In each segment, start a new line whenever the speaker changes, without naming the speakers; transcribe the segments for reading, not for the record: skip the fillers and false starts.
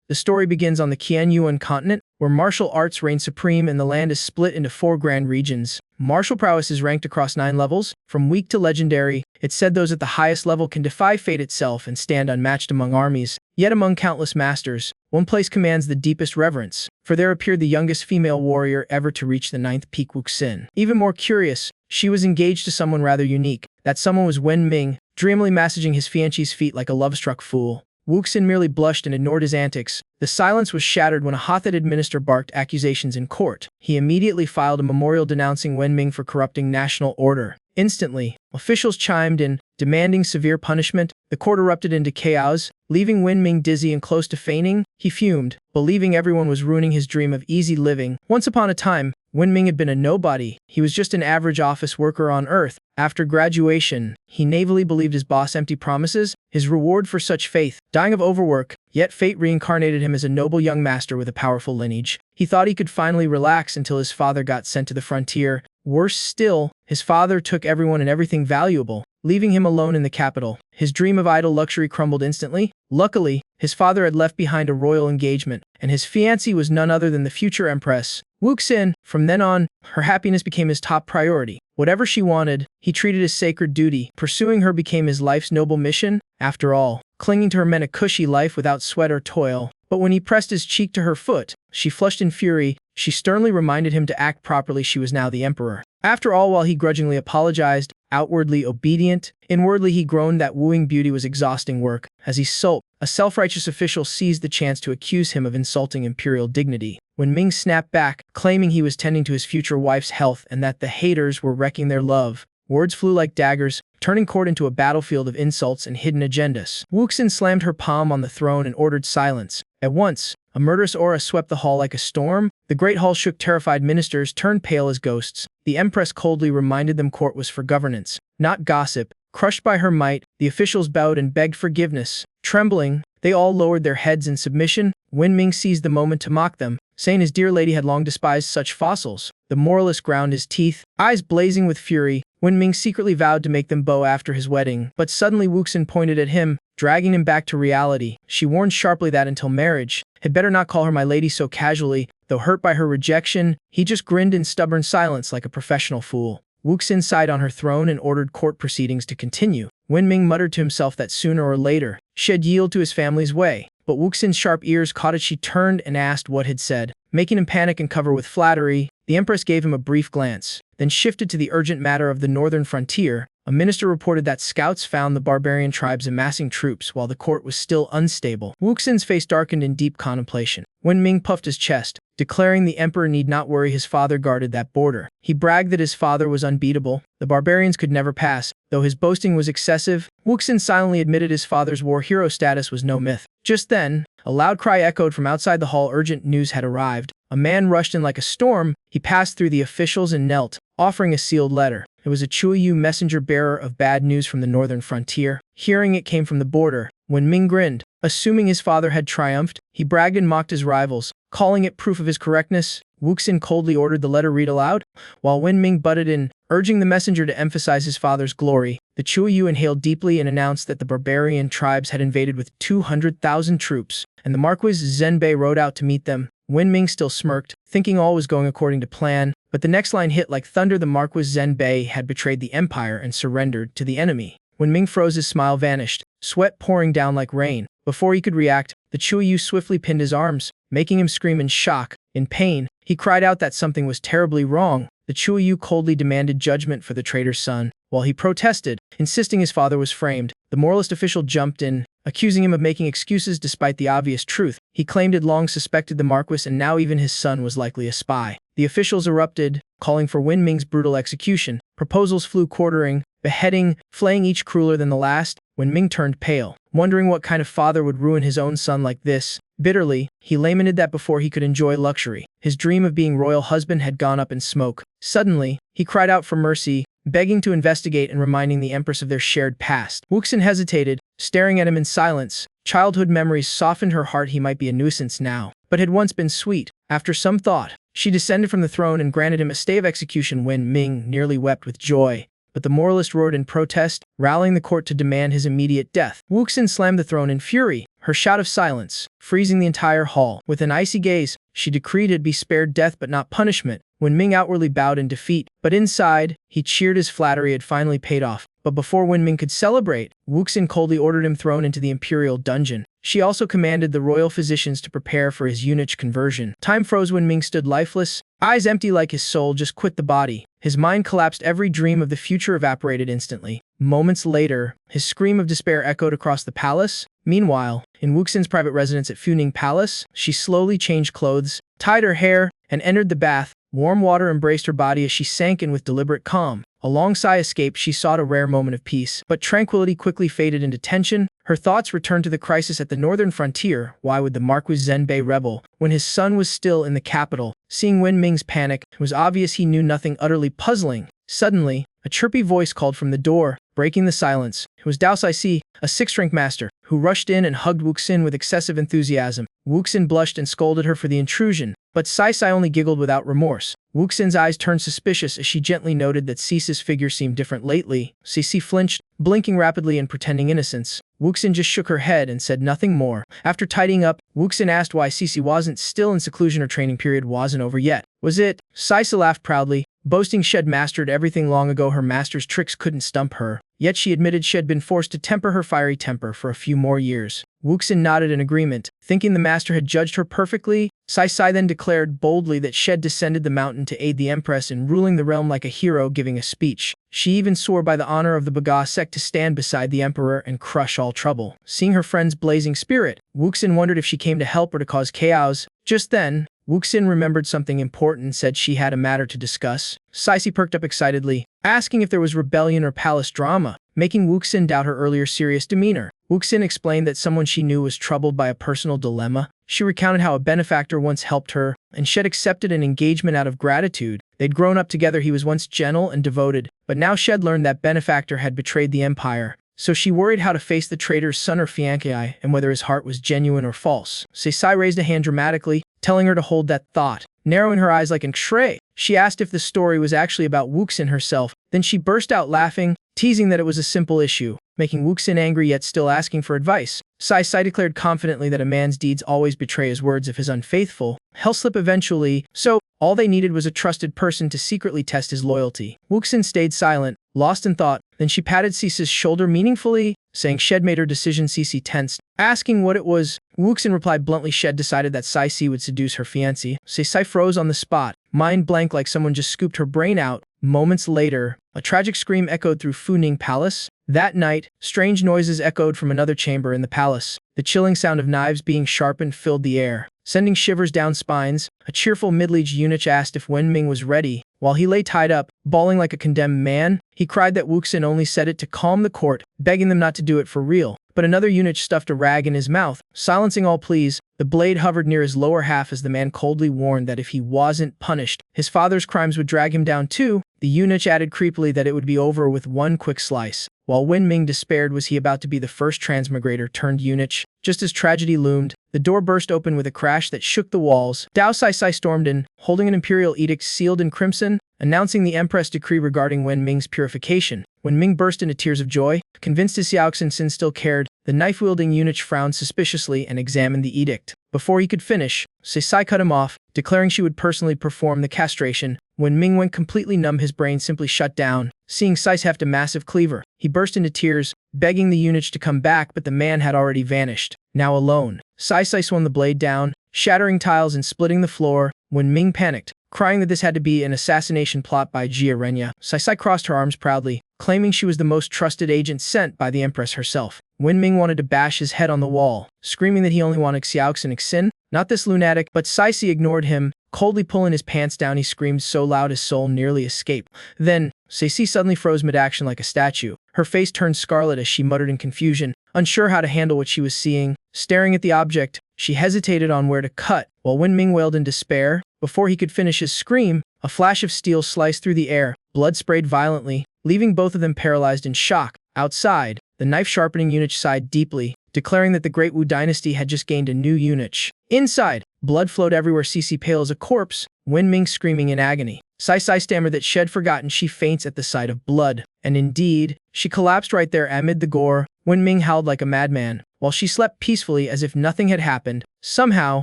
The story begins on the Qianyuan continent, where martial arts reign supreme and the land is split into 4 grand regions. Martial prowess is ranked across 9 levels, from weak to legendary. It's said those at the highest level can defy fate itself and stand unmatched among armies. Yet among countless masters, one place commands the deepest reverence, for there appeared the youngest female warrior ever to reach the 9th peak, Wuxin. Even more curious, she was engaged to someone rather unique. That someone was Wen Ming, dreamily massaging his fiance's feet like a love-struck fool. Wuxin merely blushed and ignored his antics. The silence was shattered when a hot-headed minister barked accusations in court. He immediately filed a memorial denouncing Wen Ming for corrupting national order. Instantly, officials chimed in, demanding severe punishment. The court erupted into chaos, leaving Wen Ming dizzy and close to fainting. He fumed, believing everyone was ruining his dream of easy living. Once upon a time, Wen Ming had been a nobody. He was just an average office worker on Earth. After graduation, he naively believed his boss' empty promises, his reward for such faith, dying of overwork. Yet fate reincarnated him as a noble young master with a powerful lineage. He thought he could finally relax until his father got sent to the frontier. Worse still, his father took everyone and everything valuable, leaving him alone in the capital. His dream of idle luxury crumbled instantly. Luckily, his father had left behind a royal engagement, and his fiancée was none other than the future empress, Wuxin. From then on, her happiness became his top priority. Whatever she wanted, he treated as sacred duty. Pursuing her became his life's noble mission. After all, clinging to her meant a cushy life without sweat or toil. But when he pressed his cheek to her foot, she flushed in fury. She sternly reminded him to act properly. She was now the emperor. After all, while he grudgingly apologized, outwardly obedient, inwardly he groaned that wooing beauty was exhausting work. As he sulked, a self-righteous official seized the chance to accuse him of insulting imperial dignity. When Ming snapped back, claiming he was tending to his future wife's health and that the haters were wrecking their love, words flew like daggers, turning court into a battlefield of insults and hidden agendas. Wuxin slammed her palm on the throne and ordered silence. At once, a murderous aura swept the hall like a storm. The great hall shook. Terrified ministers turned pale as ghosts. The empress coldly reminded them court was for governance, not gossip. Crushed by her might, the officials bowed and begged forgiveness. Trembling, they all lowered their heads in submission. Wen Ming seized the moment to mock them, saying his dear lady had long despised such fossils. The moralist ground his teeth, eyes blazing with fury. Wen Ming secretly vowed to make them bow after his wedding, but suddenly Wuxin pointed at him, dragging him back to reality. She warned sharply that until marriage, had better not call her my lady so casually. Though hurt by her rejection, he just grinned in stubborn silence like a professional fool. Wuxin sighed on her throne and ordered court proceedings to continue. Wen Ming muttered to himself that sooner or later, she'd yield to his family's way. But Wuxin's sharp ears caught it. She turned and asked what had said. Making him panic and cover with flattery, the empress gave him a brief glance, then shifted to the urgent matter of the northern frontier. A minister reported that scouts found the barbarian tribes amassing troops while the court was still unstable. Wuxin's face darkened in deep contemplation. Wen Ming puffed his chest, declaring the emperor need not worry, his father guarded that border. He bragged that his father was unbeatable. The barbarians could never pass. Though his boasting was excessive, Wuxin silently admitted his father's war hero status was no myth. Just then, a loud cry echoed from outside the hall. Urgent news had arrived. A man rushed in like a storm. He passed through the officials and knelt, offering a sealed letter. It was a Chuyu messenger bearer of bad news from the northern frontier. Hearing it came from the border, Wen Ming grinned. Assuming his father had triumphed, he bragged and mocked his rivals, calling it proof of his correctness. Wuxin coldly ordered the letter read aloud, while Wen Ming butted in, urging the messenger to emphasize his father's glory. The Chuyu inhaled deeply and announced that the barbarian tribes had invaded with 200,000 troops, and the Marquis Zhenbei rode out to meet them. Wen Ming still smirked, thinking all was going according to plan, but the next line hit like thunder. The Marquis Zhenbei had betrayed the empire and surrendered to the enemy. When Ming froze, his smile vanished, sweat pouring down like rain. Before he could react, the Chuyu swiftly pinned his arms, making him scream in shock. In pain, he cried out that something was terribly wrong. The Chuyu coldly demanded judgment for the traitor's son. While he protested, insisting his father was framed, the moralist official jumped in, accusing him of making excuses despite the obvious truth. He claimed he'd long suspected the Marquis and now even his son was likely a spy. The officials erupted, calling for Wen Ming's brutal execution. Proposals flew quartering, beheading, flaying each crueler than the last. Wen Ming turned pale, wondering what kind of father would ruin his own son like this. Bitterly, he lamented that before he could enjoy luxury, his dream of being royal husband had gone up in smoke. Suddenly, he cried out for mercy, begging to investigate and reminding the empress of their shared past. Wuxin hesitated, staring at him in silence. Childhood memories softened her heart. He might be a nuisance now, but had once been sweet. After some thought, she descended from the throne and granted him a stay of execution. Wen Ming nearly wept with joy, but the moralist roared in protest, rallying the court to demand his immediate death. Wuxin slammed the throne in fury, her shout of silence, freezing the entire hall. With an icy gaze, she decreed he'd be spared death but not punishment. Wenming outwardly bowed in defeat, but inside, he cheered his flattery had finally paid off. But before Wenming could celebrate, Wuxin coldly ordered him thrown into the Imperial dungeon. She also commanded the royal physicians to prepare for his eunuch conversion. Time froze when Ming stood lifeless, eyes empty like his soul just quit the body. His mind collapsed, every dream of the future evaporated instantly. Moments later, his scream of despair echoed across the palace. Meanwhile, in Wuxin's private residence at Funing Palace, she slowly changed clothes, tied her hair, and entered the bath. Warm water embraced her body as she sank in with deliberate calm. A long sigh escaped, she sought a rare moment of peace. But tranquility quickly faded into tension. Her thoughts returned to the crisis at the northern frontier. Why would the Marquis Zhenbei rebel when his son was still in the capital? Seeing Wenming's panic, it was obvious he knew nothing, utterly puzzling. Suddenly, a chirpy voice called from the door, breaking the silence. It was Dao Saisi, a sixth-rank master, who rushed in and hugged Wuxin with excessive enthusiasm. Wuxin blushed and scolded her for the intrusion, but Saisai only giggled without remorse. Wuxin's eyes turned suspicious as she gently noted that Cece's figure seemed different lately. Cece flinched, blinking rapidly and pretending innocence. Wuxin just shook her head and said nothing more. After tidying up, Wuxin asked why Cece wasn't still in seclusion. Her training period wasn't over yet. Was it? Saisa laughed proudly, boasting she'd mastered everything long ago. Her master's tricks couldn't stump her. Yet she admitted she'd been forced to temper her fiery temper for a few more years. Wuxin nodded in agreement, thinking the master had judged her perfectly. Saisai then declared boldly that she'd descended the mountain to aid the Empress in ruling the realm like a hero giving a speech. She even swore by the honor of the Baga sect to stand beside the Emperor and crush all trouble. Seeing her friend's blazing spirit, Wuxin wondered if she came to help or to cause chaos. Just then, Wuxin remembered something important and said she had a matter to discuss. Saisi perked up excitedly, asking if there was rebellion or palace drama, making Wuxin doubt her earlier serious demeanor. Wuxin explained that someone she knew was troubled by a personal dilemma. She recounted how a benefactor once helped her, and she'd accepted an engagement out of gratitude. They'd grown up together. He was once gentle and devoted, but now she'd learned that benefactor had betrayed the empire. So she worried how to face the traitor's son or fiancé and whether his heart was genuine or false. Saisai raised a hand dramatically, telling her to hold that thought. Narrowing her eyes like an X-ray, she asked if the story was actually about Wuxin herself. Then she burst out laughing, teasing that it was a simple issue, making Wuxin angry yet still asking for advice. Saisai declared confidently that a man's deeds always betray his words if he's unfaithful. He'll slip eventually, so all they needed was a trusted person to secretly test his loyalty. Wuxin stayed silent, lost in thought. Then she patted Cece's shoulder meaningfully, saying she'd made her decision. Cece tensed, asking what it was. Wuxin replied bluntly she'd decided that Saisi would seduce her fiancé. Saisai froze on the spot, mind blank like someone just scooped her brain out. Moments later, a tragic scream echoed through Funing Palace. That night, strange noises echoed from another chamber in the palace. The chilling sound of knives being sharpened filled the air, sending shivers down spines. A cheerful mid-aged eunuch asked if Wenming was ready. While he lay tied up, bawling like a condemned man, he cried that Wuxin only said it to calm the court, begging them not to do it for real. But another eunuch stuffed a rag in his mouth, silencing all pleas. The blade hovered near his lower half as the man coldly warned that if he wasn't punished, his father's crimes would drag him down too. The eunuch added creepily that it would be over with one quick slice. While Wenming despaired, was he about to be the first transmigrator turned eunuch? Just as tragedy loomed, the door burst open with a crash that shook the walls. Dao Saisai stormed in, holding an imperial edict sealed in crimson, announcing the Empress decree regarding Wenming's purification. Wenming burst into tears of joy, convinced his Xiaoxin Sin still cared. The knife-wielding eunuch frowned suspiciously and examined the edict. Before he could finish, Saisai cut him off, declaring she would personally perform the castration. Wenming went completely numb, his brain simply shut down. Seeing Sais heft a massive cleaver, he burst into tears, begging the eunuch to come back, but the man had already vanished. Now alone, Saisai swung the blade down, shattering tiles and splitting the floor. Wenming panicked, crying that this had to be an assassination plot by Jia Renya. Saisai crossed her arms proudly, claiming she was the most trusted agent sent by the Empress herself. Wenming wanted to bash his head on the wall, screaming that he only wanted Xiaoxin Xin, not this lunatic, but Saisi ignored him, coldly pulling his pants down. He screamed so loud his soul nearly escaped. Then, Saisi suddenly froze mid-action like a statue. Her face turned scarlet as she muttered in confusion, unsure how to handle what she was seeing. Staring at the object, she hesitated on where to cut, while Wenming wailed in despair. Before he could finish his scream, a flash of steel sliced through the air. Blood sprayed violently, leaving both of them paralyzed in shock. Outside, the knife-sharpening eunuch sighed deeply, declaring that the Great Wu dynasty had just gained a new eunuch. Inside, blood flowed everywhere. Cece pale as a corpse, Wenming screaming in agony. Sai stammered that she had forgotten she faints at the sight of blood. And indeed, she collapsed right there amid the gore. Wenming howled like a madman, while she slept peacefully as if nothing had happened. Somehow,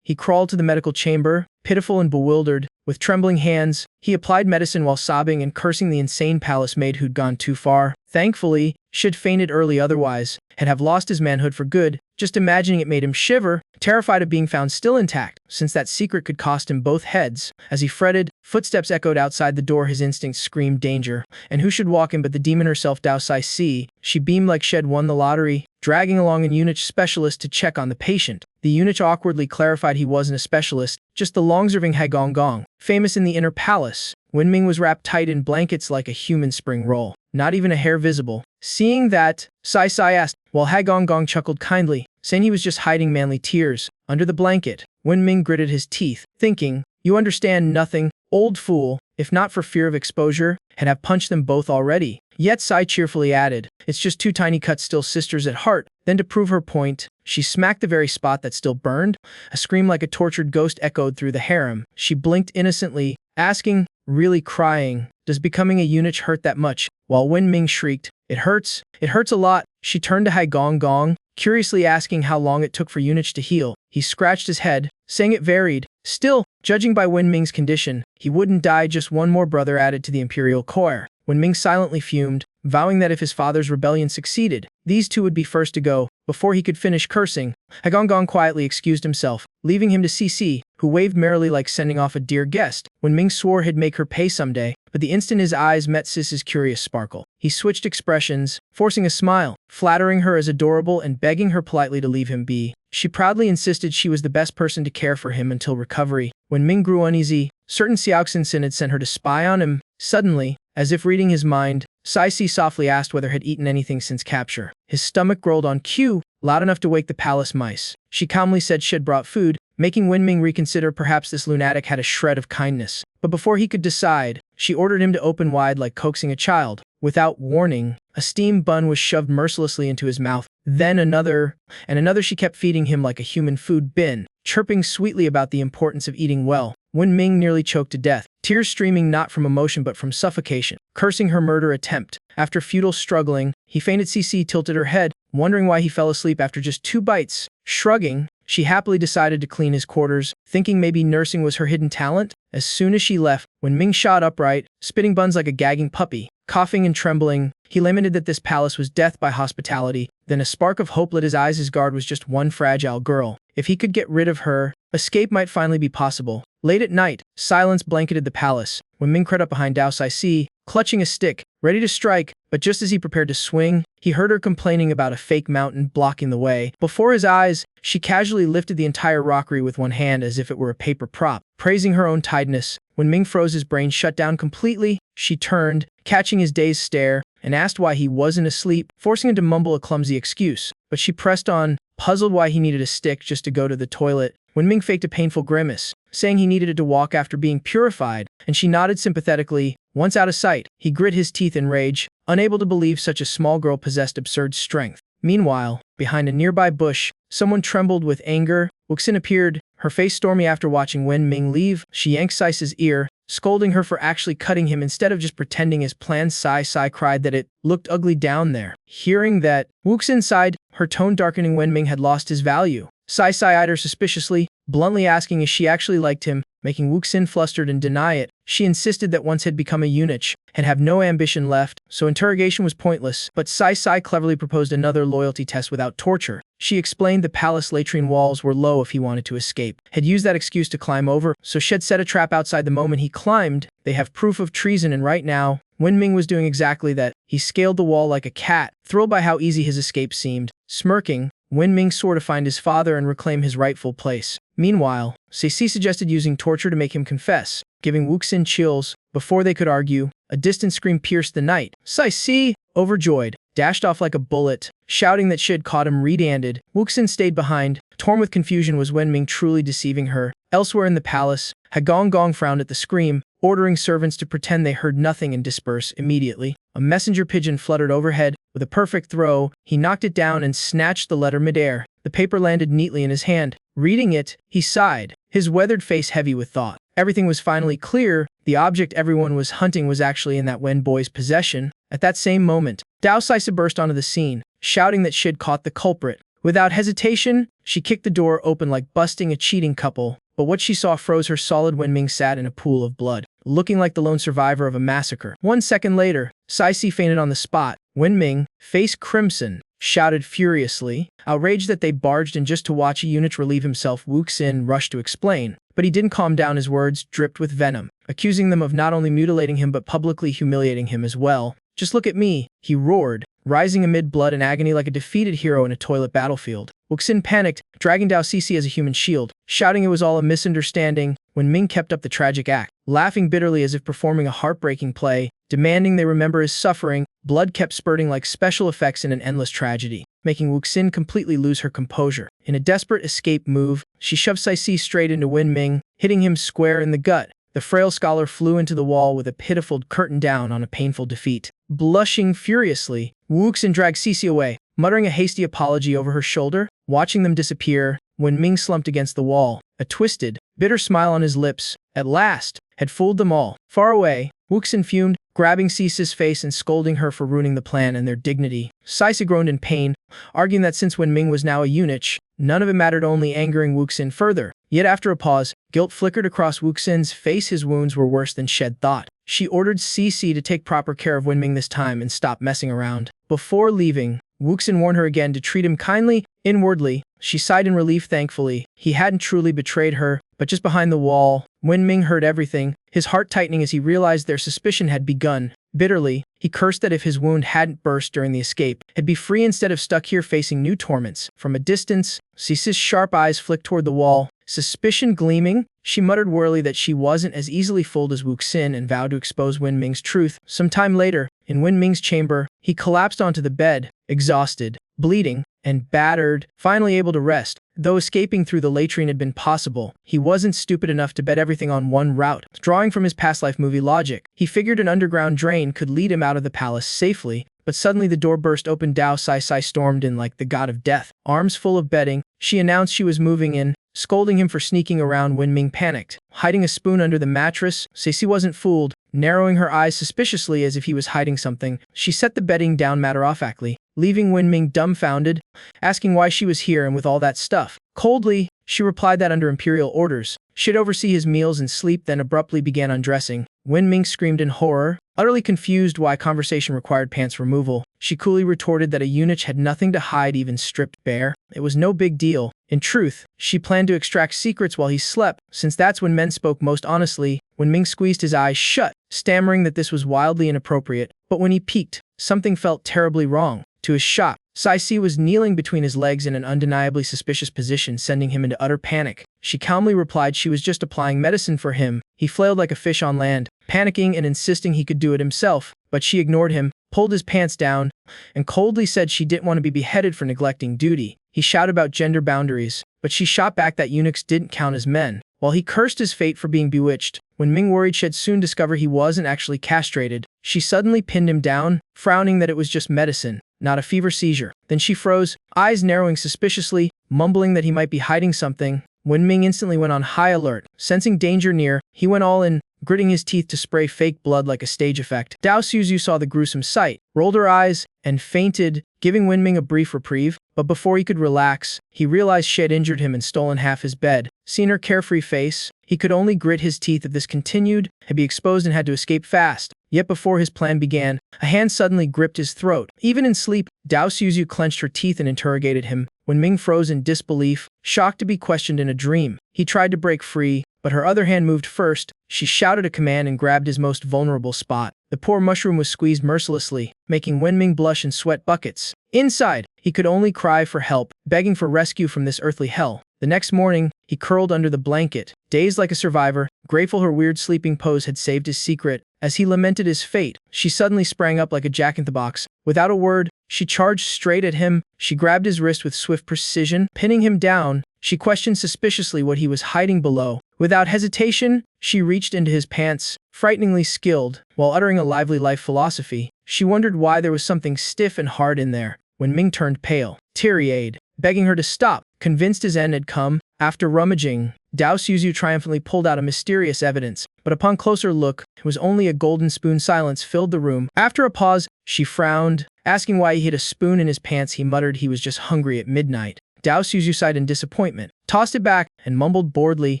he crawled to the medical chamber, pitiful and bewildered. With trembling hands, he applied medicine while sobbing and cursing the insane palace maid who'd gone too far. Thankfully, she'd fainted early, otherwise had have lost his manhood for good. Just imagining it made him shiver, terrified of being found still intact, since that secret could cost him both heads. As he fretted, footsteps echoed outside the door. His instincts screamed danger, and who should walk in but the demon herself, Dao Sai. She beamed like she'd won the lottery, dragging along a eunuch specialist to check on the patient. The eunuch awkwardly clarified he wasn't a specialist, just the long-serving Hagong, famous in the inner palace. Wenming was wrapped tight in blankets like a human spring roll, not even a hair visible. Seeing that, Sai asked, while Hagong chuckled kindly, saying he was just hiding manly tears under the blanket. Wenming gritted his teeth, thinking, "You understand nothing, old fool." If not for fear of exposure, had have punched them both already. Yet Sai cheerfully added, "It's just two tiny cuts, still sisters at heart." Then to prove her point, she smacked the very spot that still burned. A scream like a tortured ghost echoed through the harem. She blinked innocently, asking, really crying, "Does becoming a eunuch hurt that much?" While Wenming shrieked, "It hurts a lot." She turned to Hagong, curiously asking how long it took for eunuch to heal. He scratched his head, saying it varied. Still, judging by Wenming's condition, he wouldn't die. Just one more brother added to the Imperial choir. Wenming silently fumed, vowing that if his father's rebellion succeeded, these two would be first to go. Before he could finish cursing, Hagong quietly excused himself, leaving him to Cici, who waved merrily like sending off a dear guest. Wenming swore he'd make her pay someday, but the instant his eyes met Sis's curious sparkle, he switched expressions, forcing a smile, flattering her as adorable and begging her politely to leave him be. She proudly insisted she was the best person to care for him until recovery. Wenming grew uneasy, certain Xiaoxin had sent her to spy on him. Suddenly, as if reading his mind, Sai softly asked whether had eaten anything since capture. His stomach growled on cue, loud enough to wake the palace mice. She calmly said she'd brought food, making Wenming reconsider. Perhaps this lunatic had a shred of kindness. But before he could decide, she ordered him to open wide like coaxing a child. Without warning, a steamed bun was shoved mercilessly into his mouth. Then another, and another. She kept feeding him like a human food bin, chirping sweetly about the importance of eating well. Wenming nearly choked to death, tears streaming not from emotion but from suffocation, cursing her murder attempt. After futile struggling, he fainted. Cici tilted her head, wondering why he fell asleep after just 2 bites. Shrugging, she happily decided to clean his quarters, thinking maybe nursing was her hidden talent. As soon as she left, Wenming shot upright, spitting buns like a gagging puppy. Coughing and trembling, he lamented that this palace was death by hospitality. Then a spark of hope lit his eyes. His guard was just one fragile girl. If he could get rid of her, escape might finally be possible. Late at night, silence blanketed the palace. Wenming crept up behind Dao Sai, clutching a stick, ready to strike, but just as he prepared to swing, he heard her complaining about a fake mountain blocking the way. Before his eyes, she casually lifted the entire rockery with one hand as if it were a paper prop, praising her own tidiness. Wenming froze, his brain shut down completely. She turned, catching his dazed stare, and asked why he wasn't asleep, forcing him to mumble a clumsy excuse. But she pressed on, puzzled why he needed a stick just to go to the toilet. Wenming faked a painful grimace, saying he needed it to walk after being purified, and she nodded sympathetically. Once out of sight, he grit his teeth in rage, unable to believe such a small girl possessed absurd strength. Meanwhile, behind a nearby bush, someone trembled with anger. Wuxin appeared, her face stormy. After watching Wenming leave, she yanked Sai's ear, scolding her for actually cutting him instead of just pretending as planned. Sai cried that it looked ugly down there. Hearing that, Wuxin sighed, her tone darkening. Wenming had lost his value. Sai eyed her suspiciously, bluntly asking if she actually liked him, making Wuxin flustered and deny it. She insisted that once had become a eunuch, had have no ambition left, so interrogation was pointless. But Sai cleverly proposed another loyalty test without torture. She explained the palace latrine walls were low if he wanted to escape. Had used that excuse to climb over, so she'd set a trap outside. The moment he climbed, they have proof of treason, and right now, Wenming was doing exactly that. He scaled the wall like a cat, thrilled by how easy his escape seemed. Smirking, Wenming swore to find his father and reclaim his rightful place. Meanwhile, Cici suggested using torture to make him confess, giving Wuxin chills. Before they could argue, a distant scream pierced the night. Cici, overjoyed, dashed off like a bullet, shouting that she had caught him red-handed. Wuxin stayed behind, torn with confusion. Was Wenming truly deceiving her? Elsewhere in the palace, Hagong frowned at the scream, ordering servants to pretend they heard nothing and disperse immediately. A messenger pigeon fluttered overhead. With a perfect throw, he knocked it down and snatched the letter midair. The paper landed neatly in his hand. Reading it, he sighed, his weathered face heavy with thought. Everything was finally clear. The object everyone was hunting was actually in that Wen boy's possession. At that same moment, Dao Saisi burst onto the scene, shouting that she had caught the culprit. Without hesitation, she kicked the door open like busting a cheating couple, but what she saw froze her solid. Wenming sat in a pool of blood, looking like the lone survivor of a massacre. 1 second later, Saisi fainted on the spot. Wenming, face crimson, shouted furiously, outraged that they barged in just to watch a eunuch relieve himself. Wuxin rushed to explain, but he didn't calm down. His words dripped with venom, accusing them of not only mutilating him but publicly humiliating him as well. "Just look at me," he roared, rising amid blood and agony like a defeated hero in a toilet battlefield. Wuxin panicked, dragging Dao Sisi as a human shield, shouting it was all a misunderstanding. When Ming kept up the tragic act, laughing bitterly as if performing a heartbreaking play, demanding they remember his suffering. Blood kept spurting like special effects in an endless tragedy, making Wuxin completely lose her composure. In a desperate escape move, she shoved Saisi straight into Wen Ming, hitting him square in the gut. The frail scholar flew into the wall with a pitiful curtain down on a painful defeat. Blushing furiously, Wuxin dragged Sisi away, muttering a hasty apology over her shoulder. Watching them disappear, Wen Ming slumped against the wall, a twisted, bitter smile on his lips. At last, had fooled them all. Far away, Wuxin fumed, grabbing Sisi's face and scolding her for ruining the plan and their dignity. Saisi groaned in pain, arguing that since Wen Ming was now a eunuch, none of it mattered, only angering Wuxin further. Yet after a pause, guilt flickered across Wuxin's face. His wounds were worse than Shed thought. She ordered Sisi to take proper care of Wen Ming this time and stop messing around. Before leaving, Wuxin warned her again to treat him kindly. Inwardly, she sighed in relief. Thankfully, he hadn't truly betrayed her. But just behind the wall, Wen Ming heard everything, his heart tightening as he realized their suspicion had begun. Bitterly, he cursed that if his wound hadn't burst during the escape, he'd be free instead of stuck here facing new torments. From a distance, Sisi's sharp eyes flicked toward the wall, suspicion gleaming. She muttered wearily that she wasn't as easily fooled as Wuxin and vowed to expose Wen Ming's truth. Some time later, in Wen Ming's chamber, he collapsed onto the bed, exhausted, bleeding, and battered, finally able to rest. Though escaping through the latrine had been possible, he wasn't stupid enough to bet everything on one route. Drawing from his past life movie logic, he figured an underground drain could lead him out of the palace safely. But suddenly the door burst open. Dao Saisi stormed in like the god of death. Arms full of bedding, she announced she was moving in, scolding him for sneaking around. Wen Ming panicked, hiding a spoon under the mattress. Saisi wasn't fooled, narrowing her eyes suspiciously as if he was hiding something. She set the bedding down matter-of-factly, leaving Wen Ming dumbfounded, asking why she was here and with all that stuff. Coldly, she replied that under Imperial orders, she'd oversee his meals and sleep, then abruptly began undressing. Wen Ming screamed in horror, utterly confused why conversation required pants removal. She coolly retorted that a eunuch had nothing to hide, even stripped bare. It was no big deal. In truth, she planned to extract secrets while he slept, since that's when men spoke most honestly. Wen Ming squeezed his eyes shut, stammering that this was wildly inappropriate. But when he peeked, something felt terribly wrong. To his shock, Saisi was kneeling between his legs in an undeniably suspicious position, sending him into utter panic. She calmly replied she was just applying medicine for him. He flailed like a fish on land, panicking and insisting he could do it himself, but she ignored him, pulled his pants down, and coldly said she didn't want to be beheaded for neglecting duty. He shouted about gender boundaries, but she shot back that eunuchs didn't count as men. While he cursed his fate for being bewitched, when Ming worried she'd soon discover he wasn't actually castrated, she suddenly pinned him down, frowning that it was just medicine, not a fever seizure. Then she froze, eyes narrowing suspiciously, mumbling that he might be hiding something. Wen Ming instantly went on high alert. Sensing danger near, he went all in, gritting his teeth to spray fake blood like a stage effect. Dao Suzu saw the gruesome sight, rolled her eyes, and fainted, giving Wen Ming a brief reprieve. But before he could relax, he realized she had injured him and stolen half his bed. Seeing her carefree face, he could only grit his teeth. If this continued, he'd be exposed and had to escape fast. Yet before his plan began, a hand suddenly gripped his throat. Even in sleep, Dao Suzu clenched her teeth and interrogated him. Wen Ming froze in disbelief, shocked to be questioned in a dream. He tried to break free, but her other hand moved first. She shouted a command and grabbed his most vulnerable spot. The poor mushroom was squeezed mercilessly, making Wen Ming blush and sweat buckets. Inside, he could only cry for help, begging for rescue from this earthly hell. The next morning, he curled under the blanket, dazed like a survivor, grateful her weird sleeping pose had saved his secret. As he lamented his fate, she suddenly sprang up like a jack-in-the-box. Without a word, she charged straight at him. She grabbed his wrist with swift precision, pinning him down. She questioned suspiciously what he was hiding below. Without hesitation, she reached into his pants, frighteningly skilled, while uttering a lively life philosophy. She wondered why there was something stiff and hard in there. When Ming turned pale, teary-eyed, begging her to stop, convinced his end had come. After rummaging, Dao Suzu triumphantly pulled out a mysterious evidence, but upon closer look, it was only a golden spoon. Silence filled the room. After a pause, she frowned, asking why he hid a spoon in his pants. He muttered he was just hungry at midnight. Dao Suzu sighed in disappointment, tossed it back, and mumbled boredly.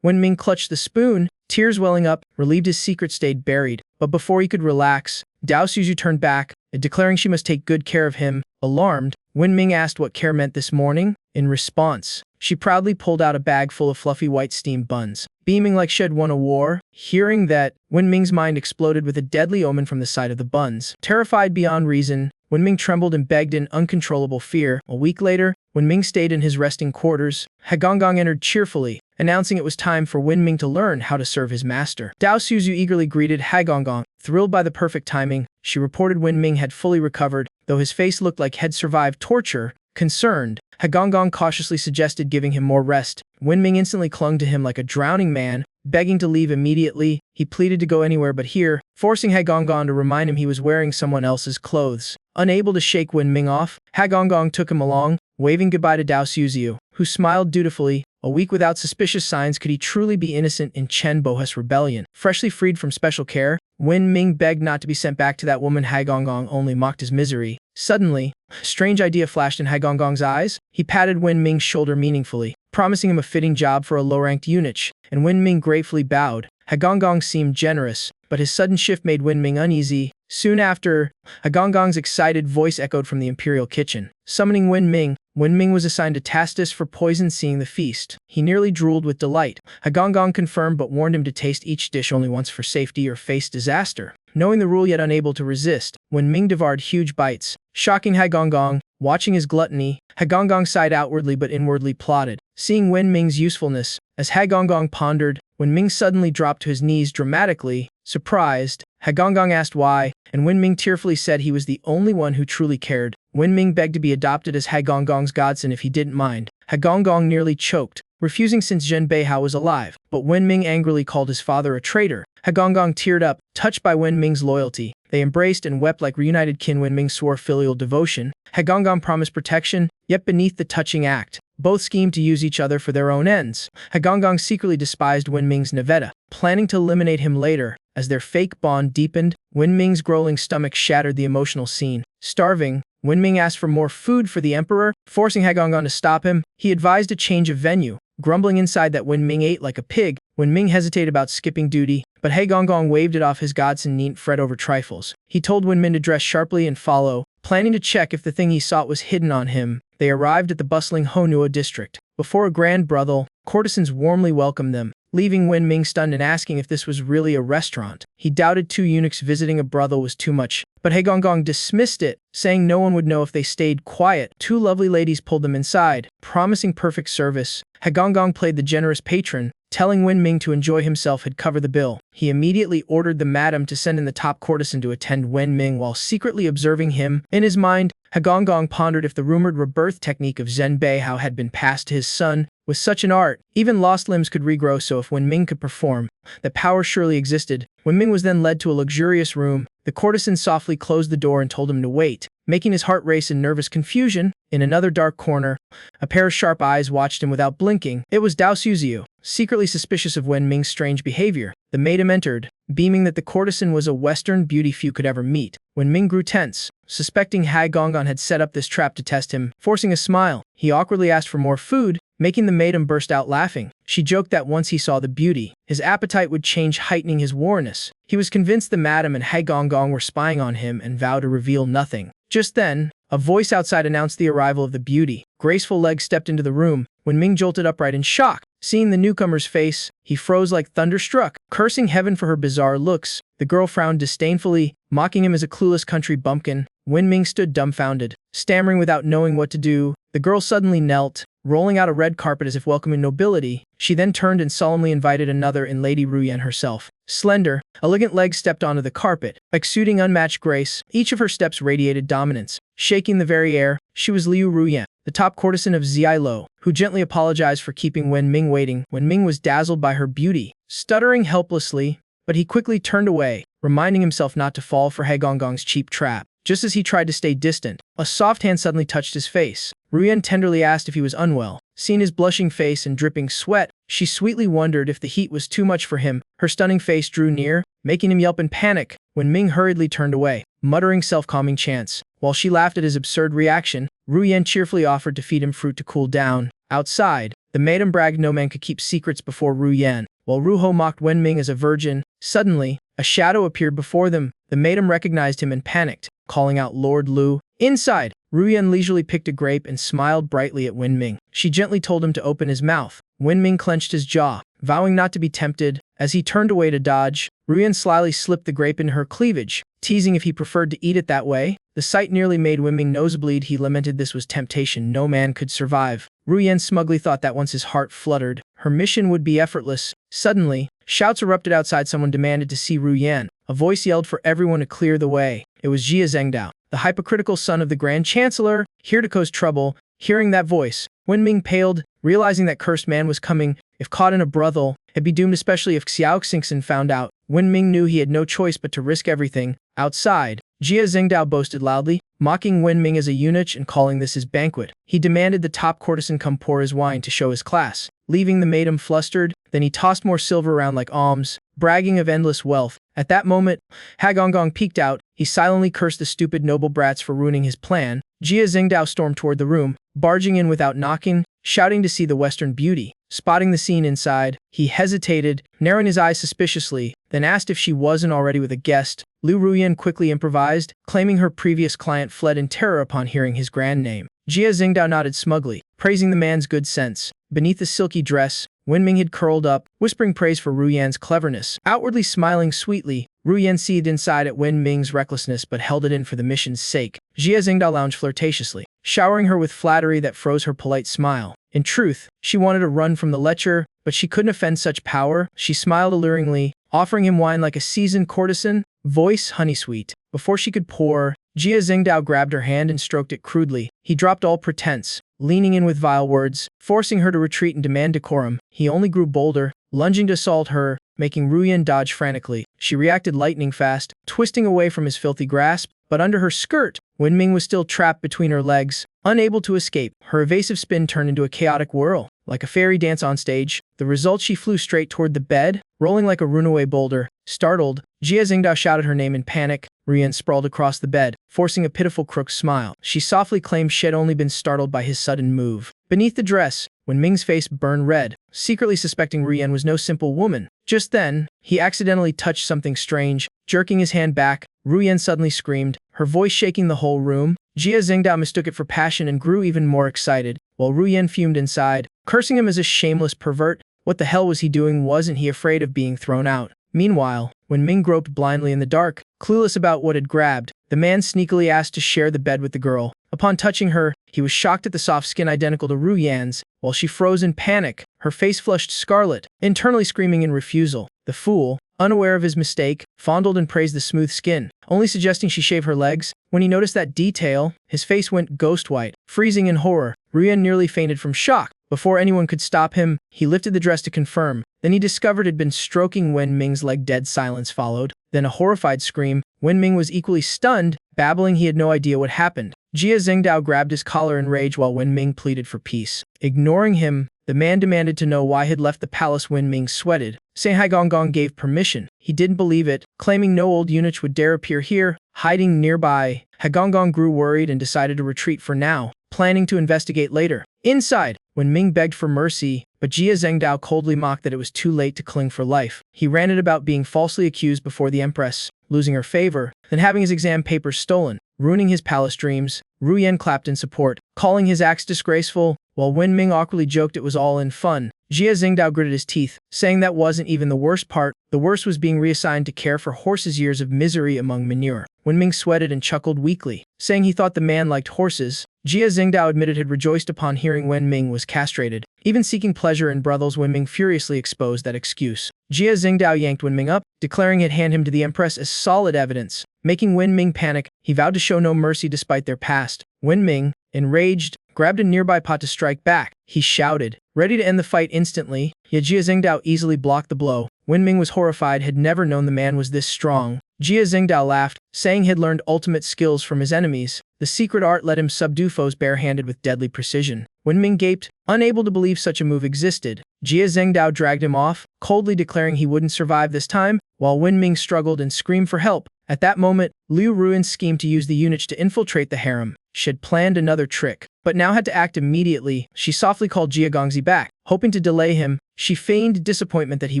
Wenming clutched the spoon, tears welling up, relieved his secret stayed buried. But before he could relax, Dao Suzu turned back, declaring she must take good care of him. Alarmed, Wenming asked what care meant this morning. In response, she proudly pulled out a bag full of fluffy white steamed buns, beaming like she had won a war. Hearing that, Wenming's mind exploded with a deadly omen from the sight of the buns. Terrified beyond reason, Wenming trembled and begged in uncontrollable fear. A week later, Wenming stayed in his resting quarters. Hagong entered cheerfully, announcing it was time for Wenming to learn how to serve his master. Dao Suzu eagerly greeted Hagong. Thrilled by the perfect timing, she reported Wenming had fully recovered, though his face looked like had survived torture. Concerned, Hagong cautiously suggested giving him more rest. Wenming instantly clung to him like a drowning man, begging to leave immediately. He pleaded to go anywhere but here, forcing Hagong to remind him he was wearing someone else's clothes. Unable to shake Wenming off, Hagong took him along, waving goodbye to Dao Suzu, who smiled dutifully. A week without suspicious signs, could he truly be innocent in Chen Bohus rebellion? Freshly freed from special care, Wenming begged not to be sent back to that woman. Hagong only mocked his misery. Suddenly, a strange idea flashed in Hagong's eyes. He patted Wenming's shoulder meaningfully, promising him a fitting job for a low-ranked eunuch, and Wenming gratefully bowed. Hagong seemed generous, but his sudden shift made Wenming uneasy. Soon after, Hagong's excited voice echoed from the Imperial kitchen, summoning Wenming. Wenming was assigned a task for poison. Seeing the feast, he nearly drooled with delight. Hagong confirmed but warned him to taste each dish only once for safety or face disaster. Knowing the rule yet unable to resist, Wenming devoured huge bites, shocking Hagong. Watching his gluttony, Hagong sighed outwardly but inwardly plotted. Seeing Wenming's usefulness, as Hagong pondered, Wenming suddenly dropped to his knees dramatically. Surprised, Hagong asked why, and Wenming tearfully said he was the only one who truly cared. Wenming begged to be adopted as Hagong's godson if he didn't mind. Hagong nearly choked, refusing since Zhen Beihao was alive, but Wenming angrily called his father a traitor. Hagong teared up, touched by Wenming's loyalty. They embraced and wept like reunited kin. Wenming swore filial devotion. Hagong promised protection, yet beneath the touching act, both schemed to use each other for their own ends. Hagong secretly despised Wenming's Nevada, planning to eliminate him later. As their fake bond deepened, Wenming's growling stomach shattered the emotional scene. Starving, Wenming asked for more food for the emperor, forcing Hagong to stop him. He advised a change of venue, grumbling inside that Wenming ate like a pig. Wenming hesitated about skipping duty, but Hagong waved it off. His godson needn't fret over trifles. He told Wenming to dress sharply and follow, planning to check if the thing he sought was hidden on him. They arrived at the bustling Honua district. Before a grand brothel, courtesans warmly welcomed them, leaving Wenming stunned and asking if this was really a restaurant. He doubted 2 eunuchs visiting a brothel was too much, but Hagong dismissed it, saying no one would know if they stayed quiet. 2 lovely ladies pulled them inside, promising perfect service. Hagong played the generous patron, telling Wenming to enjoy himself had covered the bill. He immediately ordered the madam to send in the top courtesan to attend Wenming while secretly observing him. In his mind, Hagong pondered if the rumored rebirth technique of Zhen Beihao had been passed to his son. With such an art, even lost limbs could regrow, so if Wenming could perform, that power surely existed. Wenming was then led to a luxurious room. The courtesan softly closed the door and told him to wait, making his heart race in nervous confusion. In another dark corner, a pair of sharp eyes watched him without blinking. It was Dao Suzu, secretly suspicious of Wenming's strange behavior. The maiden entered, beaming that the courtesan was a Western beauty few could ever meet. Wenming grew tense, suspecting Hagong had set up this trap to test him. Forcing a smile, he awkwardly asked for more food, making the maiden burst out laughing. She joked that once he saw the beauty, his appetite would change, heightening his warness. He was convinced the madam and Hagong were spying on him and vowed to reveal nothing. Just then, a voice outside announced the arrival of the beauty. Graceful legs stepped into the room. Wenming jolted upright in shock. Seeing the newcomer's face, he froze like thunderstruck, cursing heaven for her bizarre looks. The girl frowned disdainfully, mocking him as a clueless country bumpkin. Wenming stood dumbfounded, stammering without knowing what to do. The girl suddenly knelt, rolling out a red carpet as if welcoming nobility. She then turned and solemnly invited another in Lady Ruyan herself. Slender, elegant legs stepped onto the carpet, exuding unmatched grace. Each of her steps radiated dominance, shaking the very air. She was Liu Ruyan, the top courtesan of Ziailo, who gently apologized for keeping Wenming waiting. Wenming was dazzled by her beauty, stuttering helplessly, but he quickly turned away, reminding himself not to fall for Hagong's cheap trap. Just as he tried to stay distant, a soft hand suddenly touched his face. Ruyan tenderly asked if he was unwell, Seeing his blushing face and dripping sweat, she sweetly wondered if the heat was too much for him. Her stunning face drew near, making him yelp in panic. Wenming hurriedly turned away, muttering self-calming chants. While she laughed at his absurd reaction, Ruyan cheerfully offered to feed him fruit to cool down. Outside, the maiden bragged no man could keep secrets before Ruyan, while Ruho mocked Wenming as a virgin. Suddenly, a shadow appeared before them. The maiden recognized him and panicked, calling out Lord Lu. Inside, Ruyan leisurely picked a grape and smiled brightly at Wenming. She gently told him to open his mouth. Wenming clenched his jaw, vowing not to be tempted. As he turned away to dodge, Ruyan slyly slipped the grape in her cleavage, teasing if he preferred to eat it that way. The sight nearly made Wenming nosebleed. He lamented this was temptation no man could survive. Ruyan smugly thought that once his heart fluttered, her mission would be effortless. Suddenly, shouts erupted outside. Someone demanded to see Ruyan. A voice yelled for everyone to clear the way. It was Jia Zhengdao, the hypocritical son of the Grand Chancellor, here to cause trouble. Hearing that voice, Wenming paled, realizing that cursed man was coming. If caught in a brothel, it'd be doomed, especially if Xiao Xingxin found out. Wenming knew he had no choice but to risk everything. Outside, Jia Zhengdao boasted loudly, mocking Wenming as a eunuch and calling this his banquet. He demanded the top courtesan come pour his wine to show his class, leaving the maiden flustered. Then he tossed more silver around like alms, bragging of endless wealth. At that moment, Hagong peeked out. He silently cursed the stupid noble brats for ruining his plan. Jia Zhengdao stormed toward the room, barging in without knocking, shouting to see the Western beauty. Spotting the scene inside, he hesitated, narrowing his eyes suspiciously, then asked if she wasn't already with a guest. Lu Ruyan quickly improvised, claiming her previous client fled in terror upon hearing his grand name. Jia Zhengdao nodded smugly, praising the man's good sense. Beneath the silky dress, Wenming had curled up, whispering praise for Ruyan's cleverness. Outwardly smiling sweetly, Ruyan seethed inside at Wenming's recklessness but held it in for the mission's sake. Jia Zhengdao lounged flirtatiously, showering her with flattery that froze her polite smile. In truth, she wanted to run from the lecher, but she couldn't offend such power. She smiled alluringly, offering him wine like a seasoned courtesan, voice honey sweet. Before she could pour, Jia Zhengdao grabbed her hand and stroked it crudely. He dropped all pretense, leaning in with vile words, forcing her to retreat and demand decorum. He only grew bolder, lunging to assault her, making Ruyan dodge frantically. She reacted lightning fast, twisting away from his filthy grasp, but under her skirt, Wenming was still trapped between her legs, unable to escape. Her evasive spin turned into a chaotic whirl, like a fairy dance on stage. The result, she flew straight toward the bed, rolling like a runaway boulder. Startled, Jia Zhengdao shouted her name in panic. Ruyan sprawled across the bed, forcing a pitiful crooked smile. She softly claimed she had only been startled by his sudden move. Beneath the dress, Wenming's face burned red, secretly suspecting Ruyan was no simple woman. Just then, he accidentally touched something strange. Jerking his hand back, Ruyan suddenly screamed, her voice shaking the whole room. Jia Zhengdao mistook it for passion and grew even more excited, while Ruyan fumed inside, cursing him as a shameless pervert. What the hell was he doing? Wasn't he afraid of being thrown out? Meanwhile, Wenming groped blindly in the dark, clueless about what had grabbed, the man sneakily asked to share the bed with the girl. Upon touching her, he was shocked at the soft skin identical to Ruyan's. While she froze in panic, her face flushed scarlet, internally screaming in refusal. The fool, unaware of his mistake, fondled and praised the smooth skin, only suggesting she shave her legs. When he noticed that detail, his face went ghost white, freezing in horror. Ruyan nearly fainted from shock. Before anyone could stop him, he lifted the dress to confirm. Then he discovered he'd been stroking Wenming's leg. Dead silence followed. Then a horrified scream. Wenming was equally stunned, babbling he had no idea what happened. Jia Zhengdao grabbed his collar in rage while Wenming pleaded for peace. Ignoring him, the man demanded to know why he'd left the palace. Wenming sweated, saying Hagong gave permission. He didn't believe it, claiming no old eunuch would dare appear here. Hiding nearby, Hagong grew worried and decided to retreat for now, planning to investigate later. Inside, Wenming begged for mercy, but Jia Zhengdao coldly mocked that it was too late to cling for life. He ranted about being falsely accused before the Empress, losing her favor, then having his exam papers stolen, ruining his palace dreams. Ruyan clapped in support, calling his acts disgraceful, while Wenming awkwardly joked it was all in fun. Jia Zhengdao gritted his teeth, saying that wasn't even the worst part. The worst was being reassigned to care for horses' years of misery among manure. Wenming sweated and chuckled weakly, saying he thought the man liked horses. Jia Zhengdao admitted had rejoiced upon hearing Wenming was castrated. Even seeking pleasure in brothels, Wenming furiously exposed that excuse. Jia Zhengdao yanked Wenming up, declaring he'd hand him to the Empress as solid evidence. Making Wenming panic, he vowed to show no mercy despite their past. Wenming, enraged, grabbed a nearby pot to strike back. He shouted, ready to end the fight instantly, yet Jia Zhengdao easily blocked the blow. Wenming was horrified, had never known the man was this strong. Jia Zhengdao laughed, saying he'd learned ultimate skills from his enemies. The secret art let him subdue foes barehanded with deadly precision. Wenming gaped, unable to believe such a move existed. Jia Zhengdao dragged him off, coldly declaring he wouldn't survive this time, while Wenming struggled and screamed for help. At that moment, Liu Ruin's scheme to use the eunuch to infiltrate the harem. She had planned another trick, but now had to act immediately. She softly called Jia Gongzi back, hoping to delay him. She feigned disappointment that he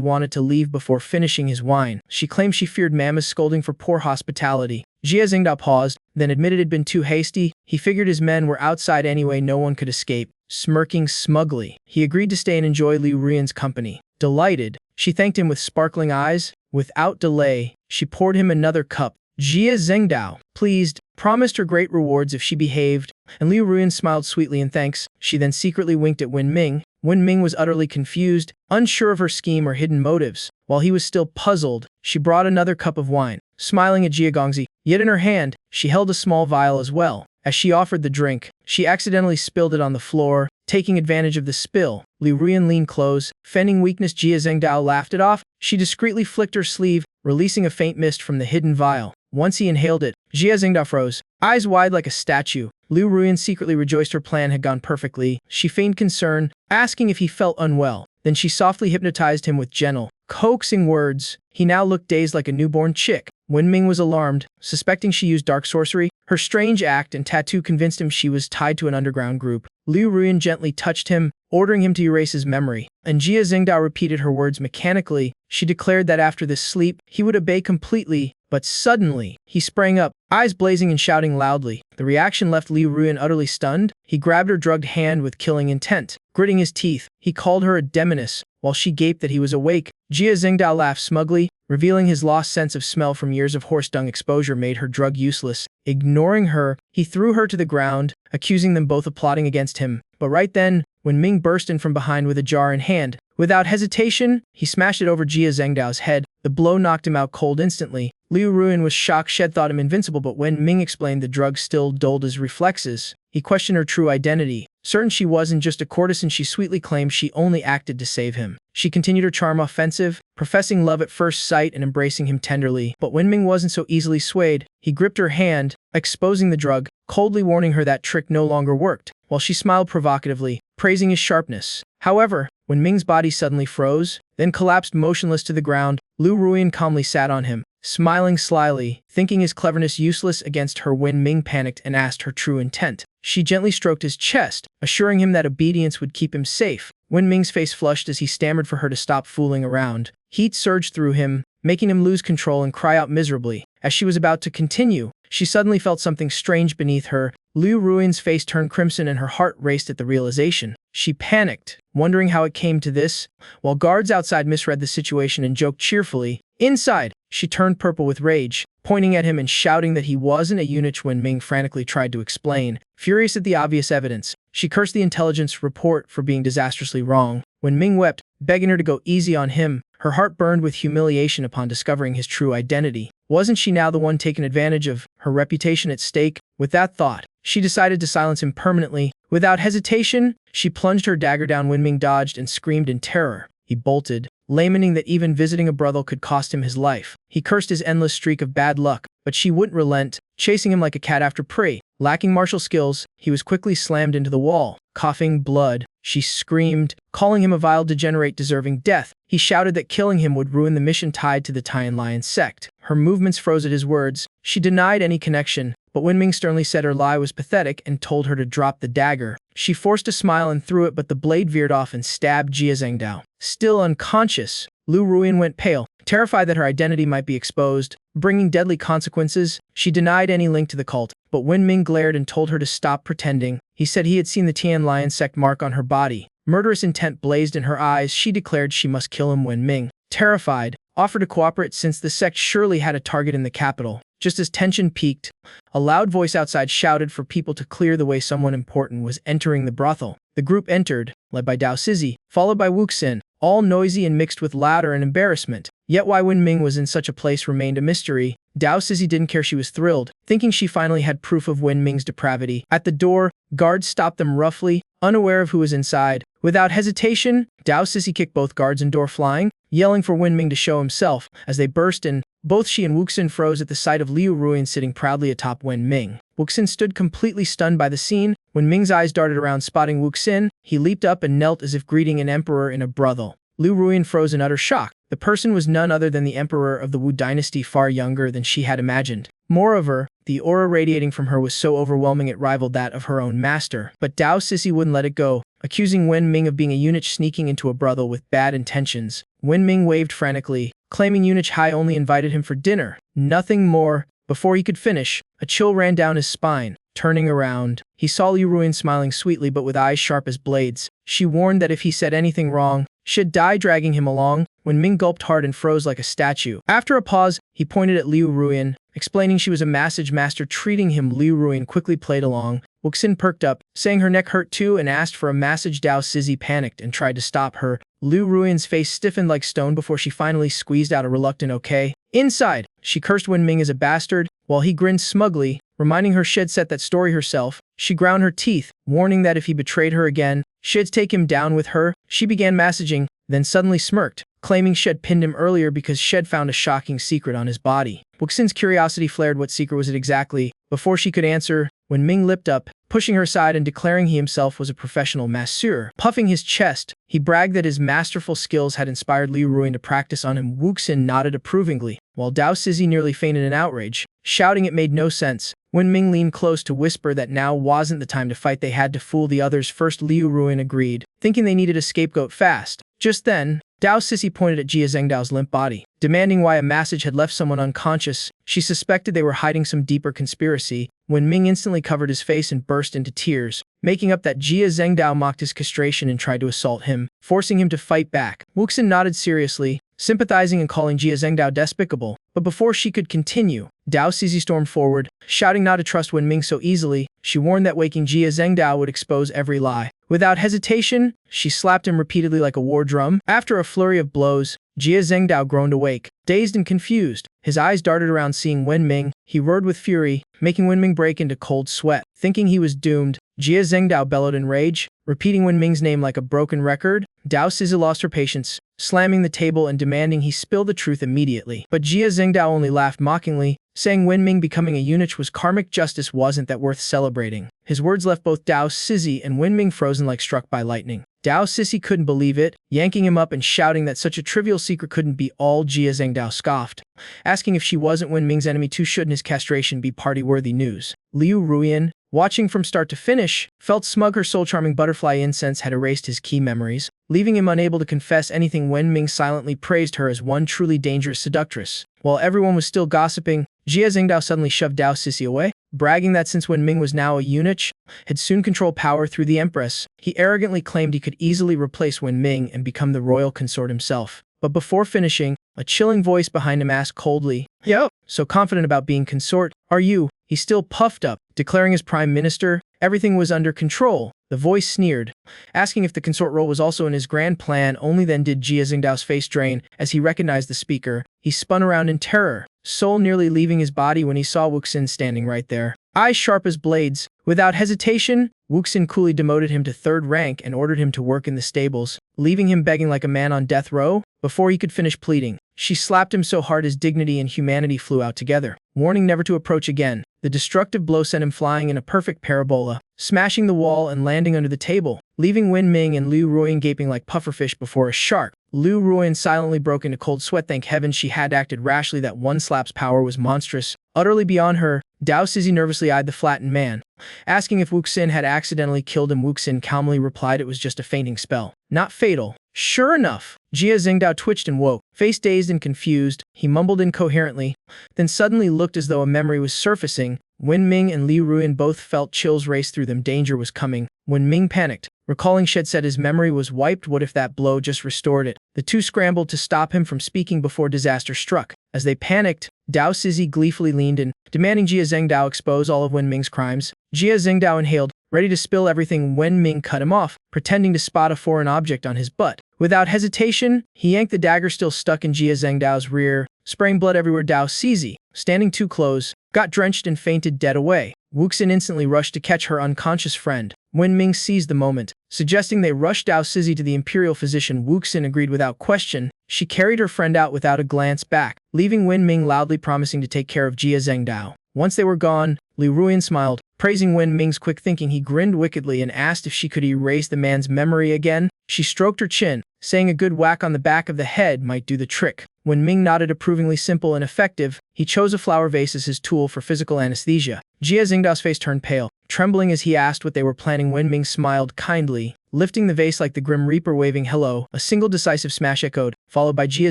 wanted to leave before finishing his wine. She claimed she feared Mama's scolding for poor hospitality. Jia Zhengdao paused, then admitted it had been too hasty. He figured his men were outside anyway, no one could escape. Smirking smugly, he agreed to stay and enjoy Liu Ruin's company. Delighted, she thanked him with sparkling eyes. Without delay, she poured him another cup. Jia Zhengdao, pleased, promised her great rewards if she behaved, and Liu Ruin smiled sweetly in thanks. She then secretly winked at Wenming. Wenming was utterly confused, unsure of her scheme or hidden motives. While he was still puzzled, she brought another cup of wine, smiling at Jia Gongzi. Yet in her hand, she held a small vial as well. As she offered the drink, she accidentally spilled it on the floor. Taking advantage of the spill, Liu Ruin leaned close, fending weakness. Jia Zhengdao laughed it off. She discreetly flicked her sleeve, releasing a faint mist from the hidden vial. Once he inhaled it, Jia Zhengdao froze, eyes wide like a statue. Liu Ruin secretly rejoiced her plan had gone perfectly. She feigned concern, asking if he felt unwell. Then she softly hypnotized him with gentle, coaxing words. He now looked dazed like a newborn chick. Wenming was alarmed, suspecting she used dark sorcery. Her strange act and tattoo convinced him she was tied to an underground group. Liu Ruin gently touched him, ordering him to erase his memory, and Jia Zhengdao repeated her words mechanically. She declared that after this sleep, he would obey completely. But suddenly, he sprang up, eyes blazing and shouting loudly. The reaction left Liu Ruin utterly stunned. He grabbed her drugged hand with killing intent. Gritting his teeth, he called her a demoness, while she gaped that he was awake. Jia Zhengdao laughed smugly, revealing his lost sense of smell from years of horse dung exposure made her drug useless. Ignoring her, he threw her to the ground, accusing them both of plotting against him. But right then, Wenming burst in from behind with a jar in hand. Without hesitation, he smashed it over Jia Zhengdao's head. The blow knocked him out cold instantly. Liu Ruin was shocked. She had thought him invincible, but Wenming explained the drug still dulled his reflexes. He questioned her true identity. Certain she wasn't just a courtesan, she sweetly claimed she only acted to save him. She continued her charm offensive, professing love at first sight and embracing him tenderly. But Wenming wasn't so easily swayed. He gripped her hand, exposing the drug, coldly warning her that trick no longer worked, while she smiled provocatively, praising his sharpness. However, Wenming's body suddenly froze, then collapsed motionless to the ground. Liu Ruin calmly sat on him, smiling slyly, thinking his cleverness useless against her. Wenming panicked and asked her true intent. She gently stroked his chest, assuring him that obedience would keep him safe. Wenming's face flushed as he stammered for her to stop fooling around. Heat surged through him, making him lose control and cry out miserably. As she was about to continue, she suddenly felt something strange beneath her. Liu Ruin's face turned crimson and her heart raced at the realization. She panicked, wondering how it came to this, while guards outside misread the situation and joked cheerfully. Inside, she turned purple with rage, pointing at him and shouting that he wasn't a eunuch. Wenming frantically tried to explain. Furious at the obvious evidence, she cursed the intelligence report for being disastrously wrong. Wenming wept, begging her to go easy on him. Her heart burned with humiliation upon discovering his true identity. Wasn't she now the one taken advantage of, her reputation at stake? With that thought, she decided to silence him permanently. Without hesitation, she plunged her dagger down. Wenming dodged and screamed in terror. He bolted, lamenting that even visiting a brothel could cost him his life. He cursed his endless streak of bad luck, but she wouldn't relent, chasing him like a cat after prey. Lacking martial skills, he was quickly slammed into the wall. Coughing blood, she screamed, calling him a vile degenerate deserving death. He shouted that killing him would ruin the mission tied to the Tian Lion sect. Her movements froze at his words. She denied any connection, but Wenming sternly said her lie was pathetic and told her to drop the dagger. She forced a smile and threw it, but the blade veered off and stabbed Jia Zhengdao. Still unconscious, Liu Ruin went pale, terrified that her identity might be exposed, bringing deadly consequences. She denied any link to the cult, but Wenming glared and told her to stop pretending. He said he had seen the Tian Lion sect mark on her body. Murderous intent blazed in her eyes. She declared she must kill him. Wenming, terrified, offered to cooperate since the sect surely had a target in the capital. Just as tension peaked, a loud voice outside shouted for people to clear the way. Someone important was entering the brothel. The group entered, led by Dao Sizi, followed by Wuxin, all noisy and mixed with laughter and embarrassment. Yet why Wenming was in such a place remained a mystery. Dao Sizi didn't care. She was thrilled, thinking she finally had proof of Wenming's depravity. At the door, guards stopped them roughly, unaware of who was inside. Without hesitation, Dao Sizi kicked both guards and door flying, yelling for Wenming to show himself. As they burst in, both she and Wuxin froze at the sight of Liu Ruin sitting proudly atop Wenming. Wuxin stood completely stunned by the scene. When Ming's eyes darted around spotting Wuxin, he leaped up and knelt as if greeting an emperor in a brothel. Liu Ruyan froze in utter shock. The person was none other than the emperor of the Wu dynasty, far younger than she had imagined. Moreover, the aura radiating from her was so overwhelming it rivaled that of her own master. But Dao Sissy wouldn't let it go, accusing Wen Ming of being a eunuch sneaking into a brothel with bad intentions. Wen Ming waved frantically, claiming eunuch Hai only invited him for dinner, nothing more. Before he could finish, a chill ran down his spine. Turning around, he saw Liu Ruyan smiling sweetly but with eyes sharp as blades. She warned that if he said anything wrong, she'd die, dragging him along. When Ming gulped hard and froze like a statue. After a pause, he pointed at Liu Ruyan, explaining she was a massage master treating him. Liu Ruyan quickly played along. Wuxin perked up, saying her neck hurt too and asked for a massage. Dao Sissy panicked and tried to stop her. Liu Ruyan's face stiffened like stone before she finally squeezed out a reluctant okay. Inside, she cursed Wen Ming as a bastard, while he grinned smugly, reminding her she'd set that story herself. She ground her teeth, warning that if he betrayed her again, she'd take him down with her. She began massaging, then suddenly smirked, claiming she'd pinned him earlier because she'd found a shocking secret on his body. Wuxin's curiosity flared. What secret was it exactly? Before she could answer, Wen Ming leapt up, pushing her aside and declaring he himself was a professional masseur. Puffing his chest, he bragged that his masterful skills had inspired Liu Ruyan to practice on him. Wuxin nodded approvingly, while Dao Sissy nearly fainted in outrage, shouting it made no sense. Wen Ming leaned close to whisper that now wasn't the time to fight, they had to fool the others first. Liu Ruyan agreed, thinking they needed a scapegoat fast. Just then, Dao Sissy pointed at Jia Zhengdao's limp body, demanding why a massage had left someone unconscious. She suspected they were hiding some deeper conspiracy. When Ming instantly covered his face and burst into tears, making up that Jia Zhengdao mocked his castration and tried to assault him, forcing him to fight back. Wuxin nodded seriously, sympathizing and calling Jia Zhengdao despicable. But before she could continue, Dao Sissy stormed forward, shouting not to trust Wen Ming so easily. She warned that waking Jia Zhengdao would expose every lie. Without hesitation, she slapped him repeatedly like a war drum. After a flurry of blows, Jia Zhengdao groaned awake, dazed and confused. His eyes darted around seeing Wen Ming. He roared with fury, making Wen Ming break into cold sweat. Thinking he was doomed, Jia Zhengdao bellowed in rage, repeating Wen Ming's name like a broken record. Dao Sissy lost her patience, slamming the table and demanding he spill the truth immediately. But Jia Zhengdao only laughed mockingly, saying Wen Ming becoming a eunuch was karmic justice, wasn't that worth celebrating. His words left both Dao Sissy and Wen Ming frozen like struck by lightning. Dao Sissy couldn't believe it, yanking him up and shouting that such a trivial secret couldn't be all. Jia Zhengdao scoffed, asking if she wasn't Wen Ming's enemy too, shouldn't his castration be party-worthy news. Liu Ruyan, watching from start to finish, felt smug. Her soul-charming butterfly incense had erased his key memories, leaving him unable to confess anything. Wen Ming silently praised her as one truly dangerous seductress. While everyone was still gossiping, Jia Zhengdao suddenly shoved Dao Sissy away, bragging that since Wen Ming was now a eunuch, had soon controlled power through the Empress. He arrogantly claimed he could easily replace Wen Ming and become the royal consort himself. But before finishing, a chilling voice behind him asked coldly, "Yo, so confident about being consort, are you?" He still puffed up, declaring as prime minister, everything was under control. The voice sneered, asking if the consort role was also in his grand plan. Only then did Jia Zhengdao's face drain as he recognized the speaker. He spun around in terror, soul nearly leaving his body when he saw Wuxin standing right there, eyes sharp as blades. Without hesitation, Wuxin coolly demoted him to 3rd rank and ordered him to work in the stables, leaving him begging like a man on death row. Before he could finish pleading, she slapped him so hard his dignity and humanity flew out together, warning never to approach again. The destructive blow sent him flying in a perfect parabola, smashing the wall and landing under the table, leaving Wen Ming and Liu Ruyan gaping like pufferfish before a shark. Liu Ruyan silently broke into cold sweat. Thank heaven she had acted rashly. That one slap's power was monstrous, utterly beyond her. Dao Sissy nervously eyed the flattened man, asking if Wuxin had accidentally killed him. Wuxin calmly replied it was just a fainting spell, not fatal. Sure enough, Jia Zhengdao twitched and woke, face dazed and confused. He mumbled incoherently, then suddenly looked as though a memory was surfacing. Wen Ming and Liu Ruyan both felt chills race through them. Danger was coming. Wen Ming panicked, recalling she'd said his memory was wiped. What if that blow just restored it? The two scrambled to stop him from speaking before disaster struck. As they panicked, Dao Sissy gleefully leaned in, demanding Jia Zhengdao expose all of Wen Ming's crimes. Jia Zhengdao inhaled, ready to spill everything. Wen Ming cut him off, pretending to spot a foreign object on his butt. Without hesitation, he yanked the dagger still stuck in Jia Zhengdao's rear, spraying blood everywhere. Dao Sissy, standing too close, got drenched and fainted dead away. Wuxin instantly rushed to catch her unconscious friend. Wen Ming seized the moment, suggesting they rush Dao Sissy to the Imperial physician. Wuxin agreed without question. She carried her friend out without a glance back, leaving Wen Ming loudly promising to take care of Jia Zhengdao. Once they were gone, Liu Ruian smiled, praising Wen Ming's quick thinking. He grinned wickedly and asked if she could erase the man's memory again. She stroked her chin, saying a good whack on the back of the head might do the trick. Wen Ming nodded approvingly. Simple and effective. He chose a flower vase as his tool for physical anesthesia. Jia Xingdao's face turned pale, trembling as he asked what they were planning. Wen Ming smiled kindly, lifting the vase like the Grim Reaper waving hello. A single decisive smash echoed, followed by Jia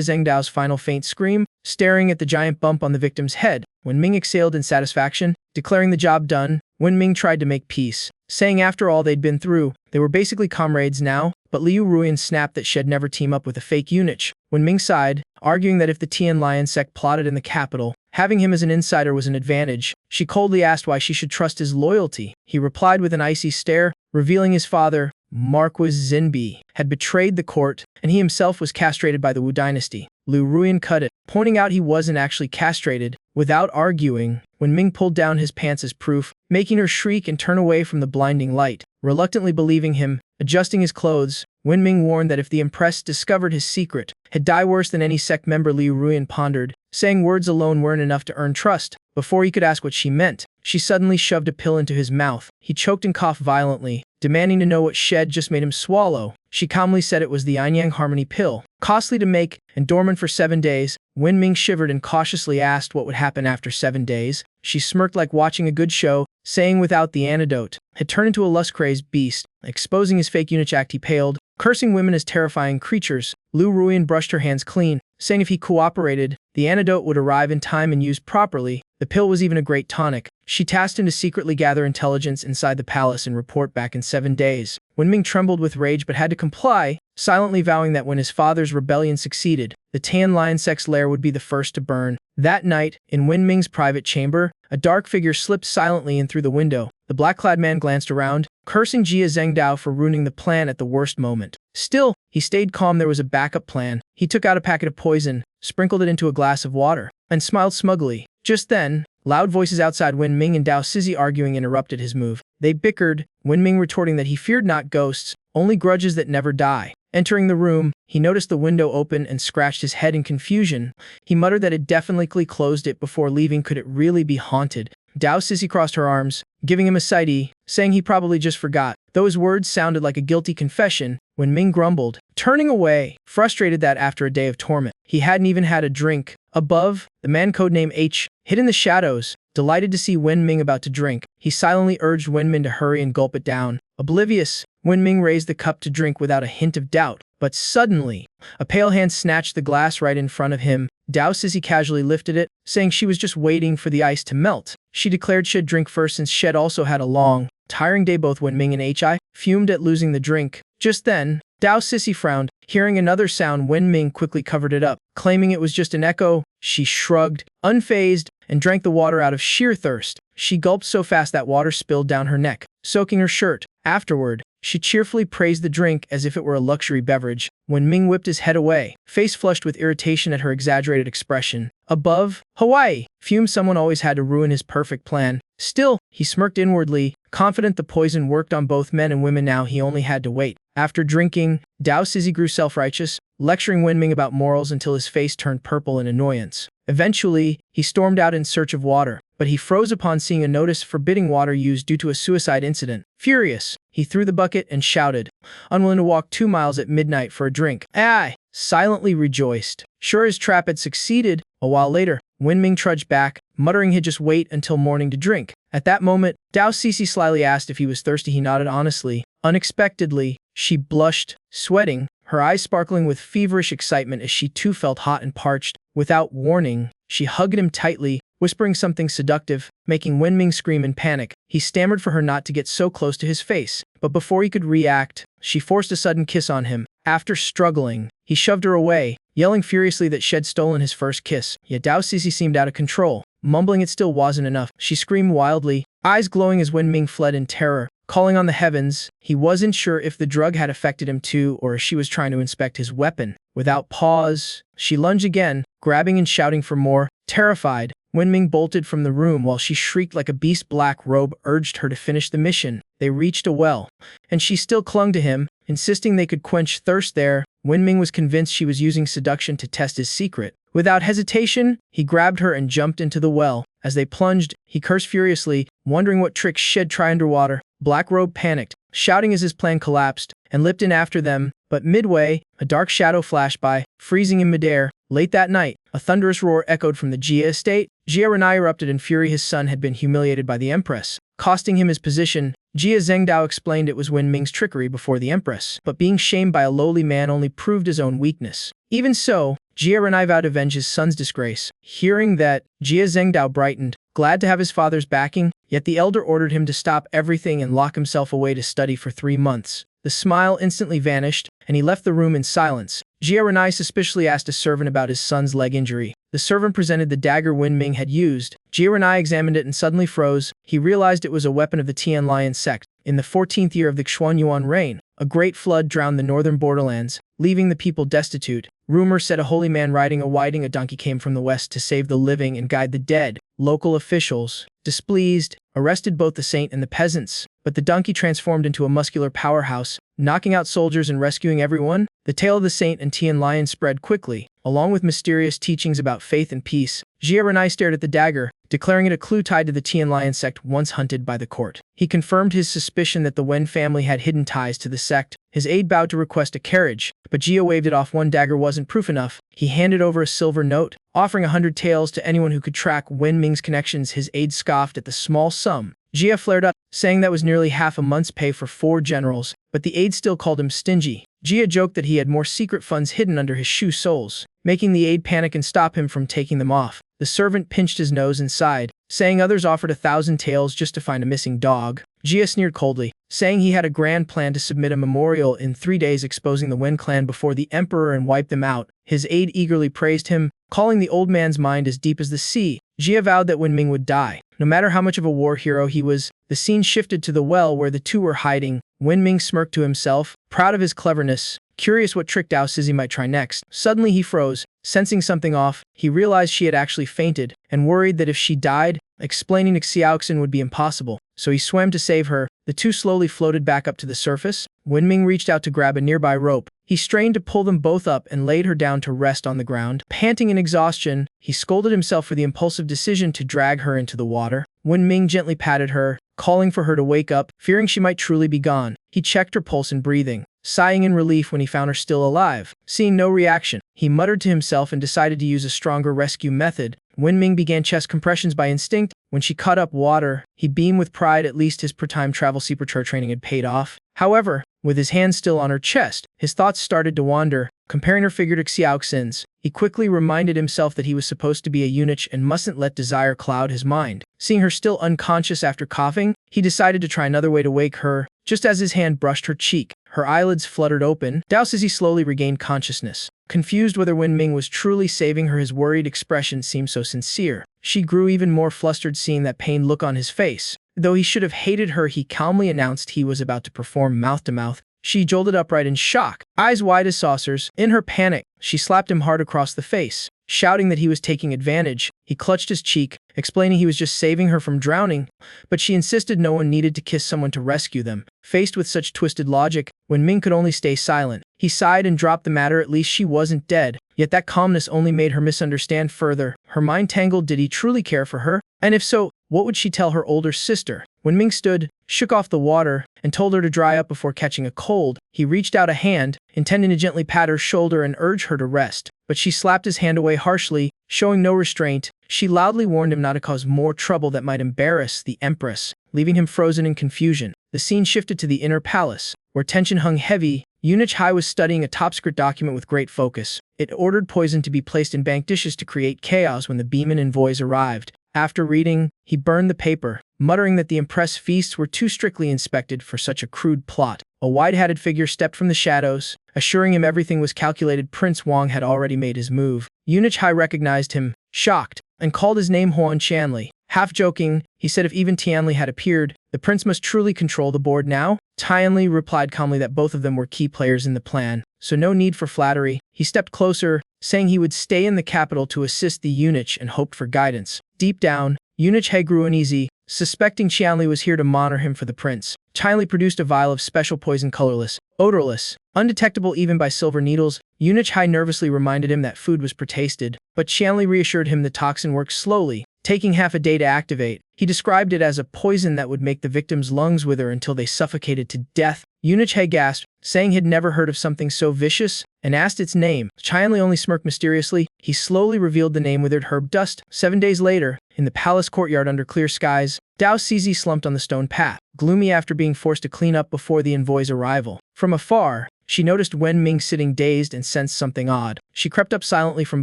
Zhengdao's final faint scream. Staring at the giant bump on the victim's head, Wen Ming exhaled in satisfaction, declaring the job done. Wen Ming tried to make peace, saying after all they'd been through, they were basically comrades now, but Liu Ruian snapped that she'd never team up with a fake eunuch. Wen Ming sighed, arguing that if the Tian Lion sect plotted in the capital, having him as an insider was an advantage. She coldly asked why she should trust his loyalty. He replied with an icy stare, revealing his father, Marquis Xinbi, had betrayed the court, and he himself was castrated by the Wu dynasty. Liu Ruian cut it, pointing out he wasn't actually castrated. Without arguing, Wen Ming pulled down his pants as proof, making her shriek and turn away from the blinding light. Reluctantly believing him, adjusting his clothes, Wen Ming warned that if the Empress discovered his secret, he'd die worse than any sect member. Liu Ruian pondered, saying words alone weren't enough to earn trust. Before he could ask what she meant, she suddenly shoved a pill into his mouth. He choked and coughed violently, demanding to know what she'd just made him swallow. She calmly said it was the Yin Yang Harmony pill, costly to make and dormant for 7 days. Wen Ming shivered and cautiously asked what would happen after 7 days. She smirked like watching a good show, saying without the antidote, had turned into a lust-crazed beast. Exposing his fake eunuch act, he paled, cursing women as terrifying creatures. Liu Ruian brushed her hands clean, saying if he cooperated, the antidote would arrive in time and used properly. The pill was even a great tonic. She tasked him to secretly gather intelligence inside the palace and report back in 7 days. Wen Ming trembled with rage but had to comply, silently vowing that when his father's rebellion succeeded, the Tan Lion sect's lair would be the first to burn. That night, in Wen Ming's private chamber, a dark figure slipped silently in through the window. The black-clad man glanced around, cursing Jia Zhengdao for ruining the plan at the worst moment. Still, he stayed calm. There was a backup plan. He took out a packet of poison, sprinkled it into a glass of water, and smiled smugly. Just then, loud voices outside Wen Ming and Dao Sizi arguing interrupted his move. They bickered, Wen Ming retorting that he feared not ghosts, only grudges that never die. Entering the room, he noticed the window open and scratched his head in confusion. He muttered that it definitely closed it before leaving. Could it really be haunted? Dao Sissy crossed her arms, giving him a side-eye, saying he probably just forgot. Though his words sounded like a guilty confession, Wen Ming grumbled, turning away, frustrated that after a day of torment, he hadn't even had a drink. Above, the man codenamed H, hid in the shadows, delighted to see Wen Ming about to drink. He silently urged Wen Ming to hurry and gulp it down. Oblivious, Wen Ming raised the cup to drink without a hint of doubt. But suddenly, a pale hand snatched the glass right in front of him. Dao Sissy casually lifted it, saying she was just waiting for the ice to melt. She declared she'd drink first since she'd also had a long, tiring day. Both Wen Ming and Hi fumed at losing the drink. Just then, Dao Sissy frowned. Hearing another sound, Wen Ming quickly covered it up, claiming it was just an echo. She shrugged, unfazed, and drank the water out of sheer thirst. She gulped so fast that water spilled down her neck, soaking her shirt. Afterward, she cheerfully praised the drink as if it were a luxury beverage. Wen Ming whipped his head away, face flushed with irritation at her exaggerated expression. Above, Hawaii, fumed. Someone always had to ruin his perfect plan. Still, he smirked inwardly, confident the poison worked on both men and women. Now he only had to wait. After drinking, Dao Sissy grew self-righteous, lecturing Wen Ming about morals until his face turned purple in annoyance. Eventually, he stormed out in search of water, but he froze upon seeing a notice forbidding water use due to a suicide incident. Furious, he threw the bucket and shouted, unwilling to walk 2 miles at midnight for a drink. I silently rejoiced. Sure, his trap had succeeded. A while later, Wen Ming trudged back, muttering he'd just wait until morning to drink. At that moment, Dao Sissy slyly asked if he was thirsty. He nodded honestly. Unexpectedly, she blushed, sweating, her eyes sparkling with feverish excitement as she too felt hot and parched. Without warning, she hugged him tightly, whispering something seductive, making Wen Ming scream in panic. He stammered for her not to get so close to his face, but before he could react, she forced a sudden kiss on him. After struggling, he shoved her away, yelling furiously that she'd stolen his first kiss. Yet Dao Sissy seemed out of control, mumbling it still wasn't enough. She screamed wildly, eyes glowing as Wen Ming fled in terror, calling on the heavens. He wasn't sure if the drug had affected him too or if she was trying to inspect his weapon. Without pause, she lunged again, grabbing and shouting for more. Terrified, Wen Ming bolted from the room while she shrieked like a beast. Black Robe urged her to finish the mission. They reached a well, and she still clung to him, insisting they could quench thirst there. Wen Ming was convinced she was using seduction to test his secret. Without hesitation, he grabbed her and jumped into the well. As they plunged, he cursed furiously, wondering what tricks she'd try underwater. Black Robe panicked, shouting as his plan collapsed, and leapt in after them, but midway, a dark shadow flashed by, freezing in midair. Late that night, a thunderous roar echoed from the Jia estate. Jia Renai erupted in fury. His son had been humiliated by the Empress, costing him his position. Jia Zhengdao explained it was Wen Ming's trickery before the Empress, but being shamed by a lowly man only proved his own weakness. Even so, Jia Renai vowed to avenge his son's disgrace. Hearing that, Jia Zhengdao brightened, glad to have his father's backing, yet the elder ordered him to stop everything and lock himself away to study for 3 months. The smile instantly vanished, and he left the room in silence. Jia Renai suspiciously asked a servant about his son's leg injury. The servant presented the dagger Wen Ming had used. Jia Renai examined it and suddenly froze. He realized it was a weapon of the Tian Lion sect. In the 14th year of the Xuanyuan reign, a great flood drowned the northern borderlands, leaving the people destitute. Rumor said a holy man riding a donkey came from the west to save the living and guide the dead. Local officials, displeased, arrested both the saint and the peasants, but the donkey transformed into a muscular powerhouse, knocking out soldiers and rescuing everyone. The tale of the saint and Tian Lion spread quickly, along with mysterious teachings about faith and peace. Jia Renai stared at the dagger, declaring it a clue tied to the Tian Lion sect once hunted by the court. He confirmed his suspicion that the Wen family had hidden ties to the sect. His aide bowed to request a carriage, but Jia waved it off. One dagger wasn't proof enough. He handed over a silver note, offering 100 taels to anyone who could track Wen Ming's connections. His aide scoffed at the small sum. Jia flared up, saying that was nearly half a month's pay for 4 generals, but the aide still called him stingy. Jia joked that he had more secret funds hidden under his shoe soles, making the aide panic and stop him from taking them off. The servant pinched his nose and sighed, saying others offered 1,000 taels just to find a missing dog. Jia sneered coldly, saying he had a grand plan to submit a memorial in 3 days exposing the Wen clan before the emperor and wipe them out. His aide eagerly praised him, calling the old man's mind as deep as the sea. Jia vowed that Wen Ming would die, no matter how much of a war hero he was. The scene shifted to the well where the two were hiding. Wen Ming smirked to himself, proud of his cleverness, curious what trick Dao Sisi might try next. Suddenly he froze, sensing something off. He realized she had actually fainted, and worried that if she died, explaining to Xiaoxin would be impossible. So he swam to save her. The two slowly floated back up to the surface. Wen Ming reached out to grab a nearby rope. He strained to pull them both up and laid her down to rest on the ground. Panting in exhaustion, he scolded himself for the impulsive decision to drag her into the water. Wen Ming gently patted her, calling for her to wake up, fearing she might truly be gone. He checked her pulse and breathing, sighing in relief when he found her still alive. Seeing no reaction, he muttered to himself and decided to use a stronger rescue method. Wen Ming began chest compressions by instinct. When she caught up water, he beamed with pride. At least his per-time travel seaporture training had paid off. However, with his hand still on her chest, his thoughts started to wander, comparing her figure to Xiaoxin's. He quickly reminded himself that he was supposed to be a eunuch and mustn't let desire cloud his mind. Seeing her still unconscious after coughing, he decided to try another way to wake her. Just as his hand brushed her cheek, her eyelids fluttered open. Dao Sisi slowly regained consciousness. Confused whether Wen Ming was truly saving her, his worried expression seemed so sincere. She grew even more flustered seeing that pained look on his face. Though he should have hated her, he calmly announced he was about to perform mouth-to-mouth. She jolted upright in shock, eyes wide as saucers. In her panic, she slapped him hard across the face, shouting that he was taking advantage. He clutched his cheek, explaining he was just saving her from drowning, but she insisted no one needed to kiss someone to rescue them. Faced with such twisted logic, Wen Ming could only stay silent. He sighed and dropped the matter. At least she wasn't dead. Yet that calmness only made her misunderstand further. Her mind tangled. Did he truly care for her? And if so, what would she tell her older sister? Wen Ming stood, shook off the water, and told her to dry up before catching a cold. He reached out a hand, intending to gently pat her shoulder and urge her to rest, but she slapped his hand away harshly, showing no restraint. She loudly warned him not to cause more trouble that might embarrass the Empress, leaving him frozen in confusion. The scene shifted to the inner palace, where tension hung heavy. Eunuch Hai was studying a top-secret document with great focus. It ordered poison to be placed in bank dishes to create chaos when the Beeman envoys arrived. After reading, he burned the paper, muttering that the Impress feasts were too strictly inspected for such a crude plot. A wide-hatted figure stepped from the shadows, assuring him everything was calculated. Prince Wang had already made his move. Eunuch Hai recognized him, shocked, and called his name Huan Chanli. Half joking, he said if even Tianli had appeared, the prince must truly control the board now. Tianli replied calmly that both of them were key players in the plan, so no need for flattery. He stepped closer, saying he would stay in the capital to assist the eunuch and hoped for guidance. Deep down, Eunuch He grew uneasy, suspecting Tianli was here to monitor him for the prince. Tianli produced a vial of special poison, colorless, odorless, undetectable even by silver needles. Eunuch Hai nervously reminded him that food was pre-tasted, but Tianli reassured him the toxin worked slowly, taking half a day to activate. He described it as a poison that would make the victim's lungs wither until they suffocated to death. Eunuch gasped, saying he'd never heard of something so vicious, and asked its name. Qianli only smirked mysteriously. He slowly revealed the name: withered herb dust. 7 days later, in the palace courtyard under clear skies, Dao Cizi slumped on the stone path, gloomy after being forced to clean up before the envoy's arrival. From afar, she noticed Wen Ming sitting dazed and sensed something odd. She crept up silently from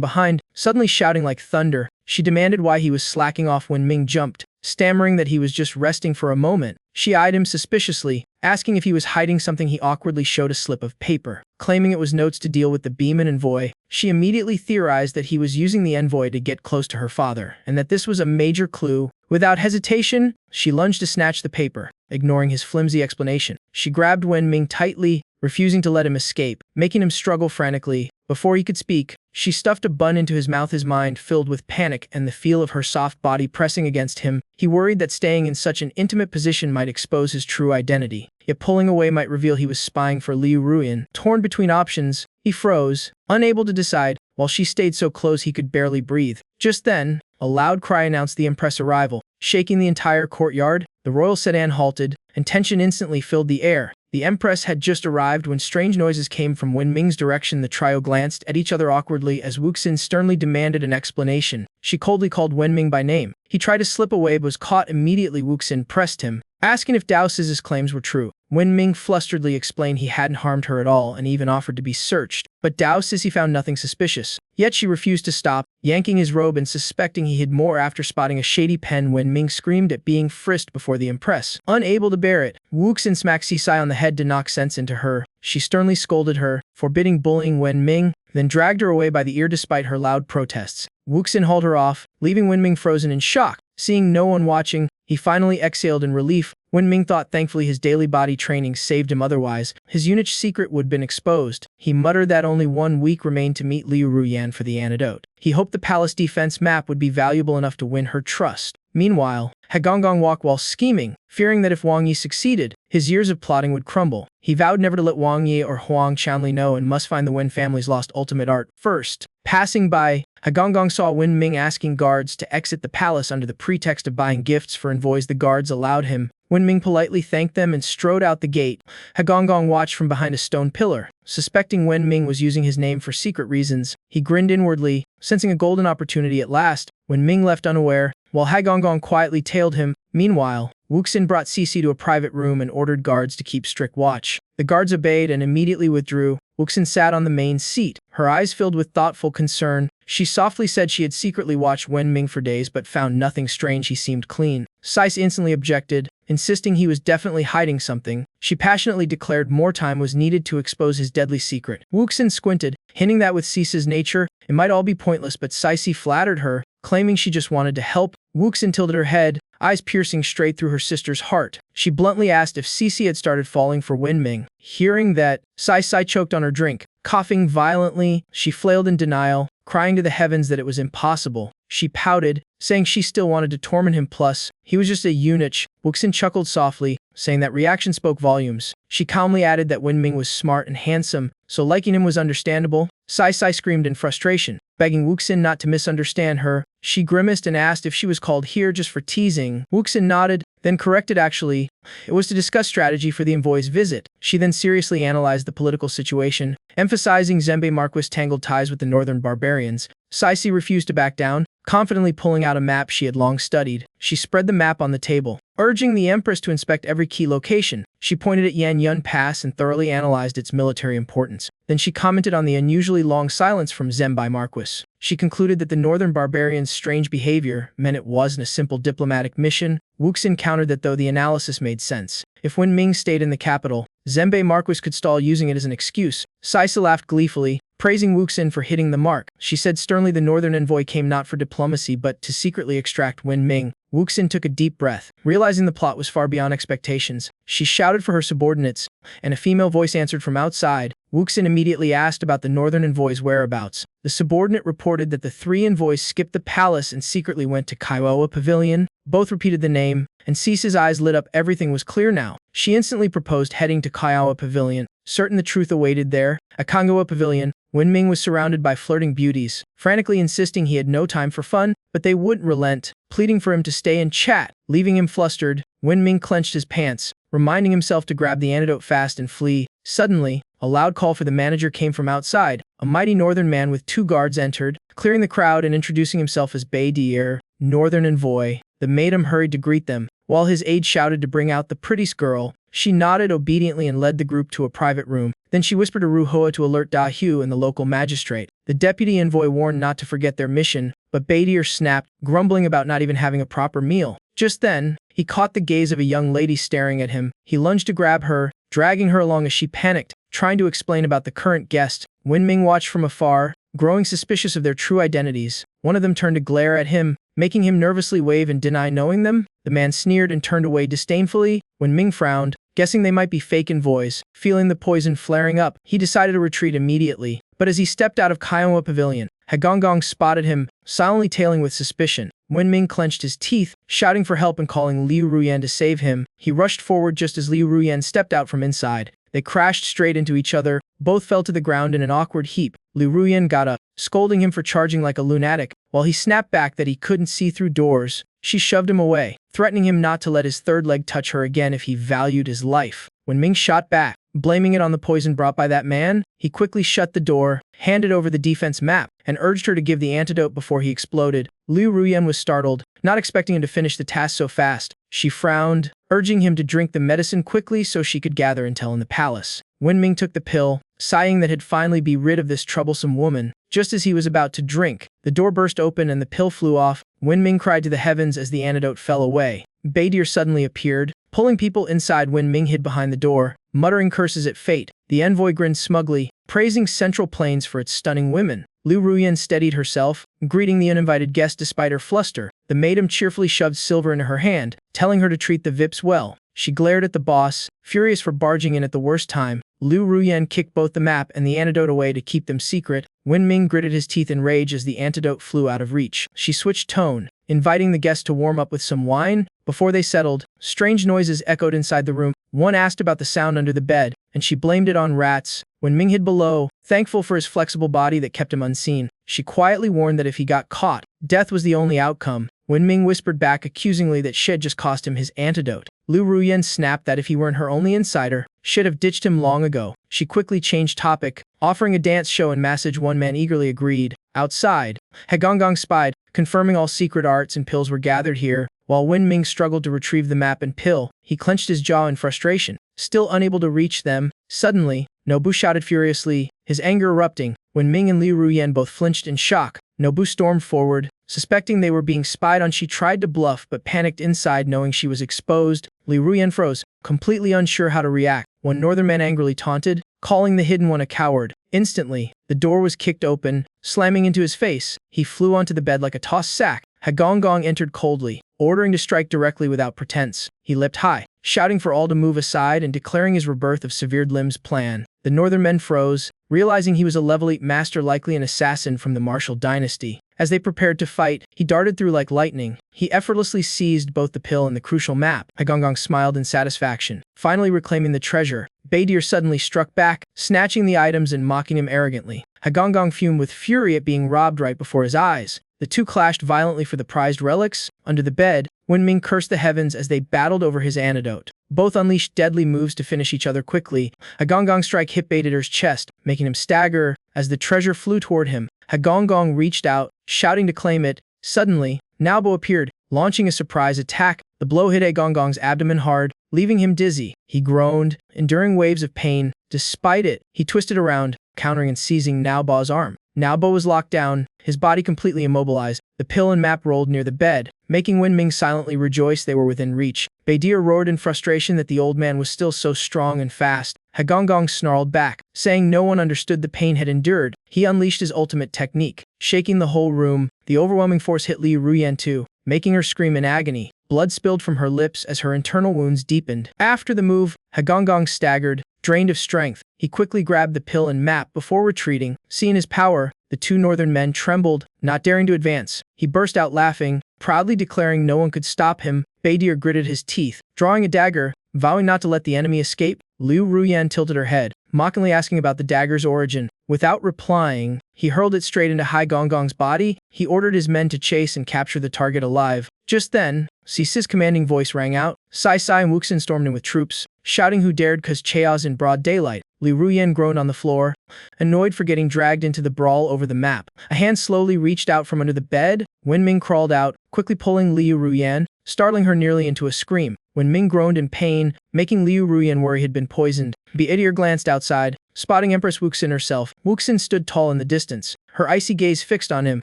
behind, suddenly shouting like thunder. She demanded why he was slacking off when Ming jumped, stammering that he was just resting for a moment. She eyed him suspiciously, asking if he was hiding something. He awkwardly showed a slip of paper, claiming it was notes to deal with the Beeman envoy. She immediately theorized that he was using the envoy to get close to her father, and that this was a major clue. Without hesitation, she lunged to snatch the paper, ignoring his flimsy explanation. She grabbed Wen Ming tightly, refusing to let him escape, making him struggle frantically. Before he could speak, she stuffed a bun into his mouth, his mind filled with panic and the feel of her soft body pressing against him. He worried that staying in such an intimate position might expose his true identity, yet pulling away might reveal he was spying for Liu Ruyan. Torn between options, he froze, unable to decide, while she stayed so close he could barely breathe. Just then, a loud cry announced the Empress' arrival. Shaking the entire courtyard, the royal sedan halted, and tension instantly filled the air. The Empress had just arrived when strange noises came from Wen Ming's direction. The trio glanced at each other awkwardly as Wuxin sternly demanded an explanation. She coldly called Wen Ming by name. He tried to slip away but was caught immediately. Wuxin pressed him, asking if Dao Cizi's claims were true. Wen Ming flusteredly explained he hadn't harmed her at all and even offered to be searched. But Dao Cizi found nothing suspicious. Yet she refused to stop, yanking his robe and suspecting he hid more. After spotting a shady pen, Wen Ming screamed at being frisked before the Empress. Unable to bear it, Wuxin smacked Sisai on the head to knock sense into her. She sternly scolded her, forbidding bullying Wen Ming, then dragged her away by the ear despite her loud protests. Wuxin hauled her off, leaving Wen Ming frozen in shock. Seeing no one watching, he finally exhaled in relief. Wen Ming thought thankfully his daily body training saved him, otherwise his eunuch secret would have been exposed. He muttered that only 1 week remained to meet Liu Ruyan for the antidote. He hoped the palace defense map would be valuable enough to win her trust. Meanwhile, Hagong walked while scheming, fearing that if Wang Yi succeeded, his years of plotting would crumble. He vowed never to let Wang Yi or Huang Qianli know and must find the Wen family's lost ultimate art first. Passing by, Hagong saw Wen Ming asking guards to exit the palace under the pretext of buying gifts for envoys. The guards allowed him. Wen Ming politely thanked them and strode out the gate. Hagong watched from behind a stone pillar. Suspecting Wen Ming was using his name for secret reasons, he grinned inwardly, sensing a golden opportunity at last. Wen Ming left unaware, while Hagong quietly tailed him. Meanwhile, Wuxin brought Cici to a private room and ordered guards to keep strict watch. The guards obeyed and immediately withdrew. Wuxin sat on the main seat, her eyes filled with thoughtful concern. She softly said she had secretly watched Wen Ming for days but found nothing strange. He seemed clean. Sais instantly objected, insisting he was definitely hiding something. She passionately declared more time was needed to expose his deadly secret. Wuxin squinted, hinting that with Cisa's nature, it might all be pointless, but Cici flattered her, claiming she just wanted to help. Wuxin tilted her head, eyes piercing straight through her sister's heart. She bluntly asked if Cici had started falling for Wen Ming. Hearing that, Sai choked on her drink. Coughing violently, she flailed in denial, crying to the heavens that it was impossible. She pouted, saying she still wanted to torment him, plus, he was just a eunuch. Wuxin chuckled softly, saying that reaction spoke volumes. She calmly added that Wen Ming was smart and handsome, so liking him was understandable. Sai screamed in frustration, begging Wuxin not to misunderstand her. She grimaced and asked if she was called here just for teasing. Wuxin nodded, then corrected actually. It was to discuss strategy for the envoy's visit. She then seriously analyzed the political situation, emphasizing Zembe Marquis' tangled ties with the northern barbarians. Cici refused to back down, confidently pulling out a map she had long studied. She spread the map on the table, urging the Empress to inspect every key location. She pointed at Yan Yun Pass and thoroughly analyzed its military importance. Then she commented on the unusually long silence from Zembe Marquis. She concluded that the northern barbarians' strange behavior meant it wasn't a simple diplomatic mission. Wuxin countered that though the analysis made sense, if Wen Ming stayed in the capital, Zembe Marquis could stall using it as an excuse. Cici laughed gleefully, praising Wuxin for hitting the mark. She said sternly the northern envoy came not for diplomacy but to secretly extract Wen Ming. Wuxin took a deep breath, realizing the plot was far beyond expectations. She shouted for her subordinates, and a female voice answered from outside. Wuxin immediately asked about the northern envoy's whereabouts. The subordinate reported that the 3 envoys skipped the palace and secretly went to Kaiwa Pavilion. Both repeated the name, and Cisa's eyes lit up. Everything was clear now. She instantly proposed heading to Kaiwa Pavilion, certain the truth awaited there. At Kaiwa Pavilion, Wenming was surrounded by flirting beauties, frantically insisting he had no time for fun, but they wouldn't relent, pleading for him to stay and chat. Leaving him flustered, Wenming clenched his pants, reminding himself to grab the antidote fast and flee. Suddenly, a loud call for the manager came from outside. A mighty northern man with 2 guards entered, clearing the crowd and introducing himself as Dear, northern envoy. The madam hurried to greet them, while his aide shouted to bring out the prettiest girl. She nodded obediently and led the group to a private room. Then she whispered to Ruhoa to alert Da Hu and the local magistrate. The deputy envoy warned not to forget their mission, but Dear snapped, grumbling about not even having a proper meal. Just then, he caught the gaze of a young lady staring at him. He lunged to grab her, dragging her along as she panicked, trying to explain about the current guest. Wenming watched from afar, growing suspicious of their true identities. One of them turned to glare at him, making him nervously wave and deny knowing them. The man sneered and turned away disdainfully. Wenming frowned, guessing they might be fake envoys. Feeling the poison flaring up, he decided to retreat immediately. But as he stepped out of Kiowa Pavilion, Hagong spotted him, silently tailing with suspicion. Wenming clenched his teeth, shouting for help and calling Liu Ruyan to save him. He rushed forward just as Liu Ruyan stepped out from inside. They crashed straight into each other. Both fell to the ground in an awkward heap. Liu Ruyan got up, scolding him for charging like a lunatic. While he snapped back that he couldn't see through doors, she shoved him away, threatening him not to let his third leg touch her again if he valued his life. Wenming shot back, blaming it on the poison brought by that man. He quickly shut the door, handed over the defense map, and urged her to give the antidote before he exploded. Liu Ruyan was startled, not expecting him to finish the task so fast. She frowned, urging him to drink the medicine quickly so she could gather intel in the palace. Wenming took the pill, sighing that he'd finally be rid of this troublesome woman. Just as he was about to drink, the door burst open and the pill flew off. Wenming cried to the heavens as the antidote fell away. Dear suddenly appeared, pulling people inside. Wenming hid behind the door, muttering curses at fate. The envoy grinned smugly, praising Central Plains for its stunning women. Liu Ruyan steadied herself, greeting the uninvited guest despite her fluster. The madam cheerfully shoved silver into her hand, telling her to treat the VIPs well. She glared at the boss, furious for barging in at the worst time. Liu Ruyan kicked both the map and the antidote away to keep them secret. Wenming gritted his teeth in rage as the antidote flew out of reach. She switched tone, inviting the guest to warm up with some wine. Before they settled, strange noises echoed inside the room. One asked about the sound under the bed, and she blamed it on rats. Wenming hid below, thankful for his flexible body that kept him unseen. She quietly warned that if he got caught, death was the only outcome. Wenming whispered back accusingly that she'd just cost him his antidote. Liu Ruyan snapped that if he weren't her only insider, she'd have ditched him long ago. She quickly changed topic, offering a dance show and massage. One man eagerly agreed. Outside, Hagong spied, confirming all secret arts and pills were gathered here. While Wenming struggled to retrieve the map and pill, he clenched his jaw in frustration, still unable to reach them. Suddenly, Nobu shouted furiously, his anger erupting. Wenming and Liu Ruyan both flinched in shock. Nobu stormed forward, suspecting they were being spied on. She tried to bluff but panicked inside knowing she was exposed. Liu Ruyan froze, completely unsure how to react. One northern man angrily taunted, calling the hidden one a coward. Instantly, the door was kicked open, slamming into his face. He flew onto the bed like a tossed sack. Hagong entered coldly, ordering to strike directly without pretense. He leapt high, shouting for all to move aside and declaring his rebirth of severed limbs plan. The northern men froze, realizing he was a level 8 master, likely an assassin from the martial dynasty. As they prepared to fight, he darted through like lightning. He effortlessly seized both the pill and the crucial map. Hagong smiled in satisfaction, finally reclaiming the treasure. Dear suddenly struck back, snatching the items and mocking him arrogantly. Hagong fumed with fury at being robbed right before his eyes. The two clashed violently for the prized relics. Under the bed, Wenming cursed the heavens as they battled over his antidote. Both unleashed deadly moves to finish each other quickly. Hagong strike hit Dear's chest, making him stagger. As the treasure flew toward him, Hagong reached out, shouting to claim it. Suddenly, Naobo appeared, launching a surprise attack. The blow hit Hagong's abdomen hard, leaving him dizzy. He groaned, enduring waves of pain. Despite it, he twisted around, countering and seizing Naobo's arm. Naobo was locked down, his body completely immobilized. The pill and map rolled near the bed, making Wenming silently rejoice they were within reach. Dear roared in frustration that the old man was still so strong and fast. Hagong snarled back, saying no one understood the pain had endured. He unleashed his ultimate technique, shaking the whole room. The overwhelming force hit Liu Ruyan too, making her scream in agony. Blood spilled from her lips as her internal wounds deepened. After the move, Hagong staggered, drained of strength. He quickly grabbed the pill and map before retreating. Seeing his power, the two northern men trembled, not daring to advance. He burst out laughing, proudly declaring no one could stop him. Dear gritted his teeth, drawing a dagger, vowing not to let the enemy escape. Liu Ruyan tilted her head, mockingly asking about the dagger's origin. Without replying, he hurled it straight into Hagong's body. He ordered his men to chase and capture the target alive. Just then, Cece's commanding voice rang out. Sai and Wuxin stormed in with troops, shouting who dared cause chaos in broad daylight. Li Ruyan groaned on the floor, annoyed for getting dragged into the brawl over the map. A hand slowly reached out from under the bed. Wenming crawled out, quickly pulling Liu Ruyan, startling her nearly into a scream. Wenming groaned in pain, making Liu Ruyan worry he had been poisoned. Beitier glanced outside, spotting Empress Wuxin herself. Wuxin stood tall in the distance, her icy gaze fixed on him.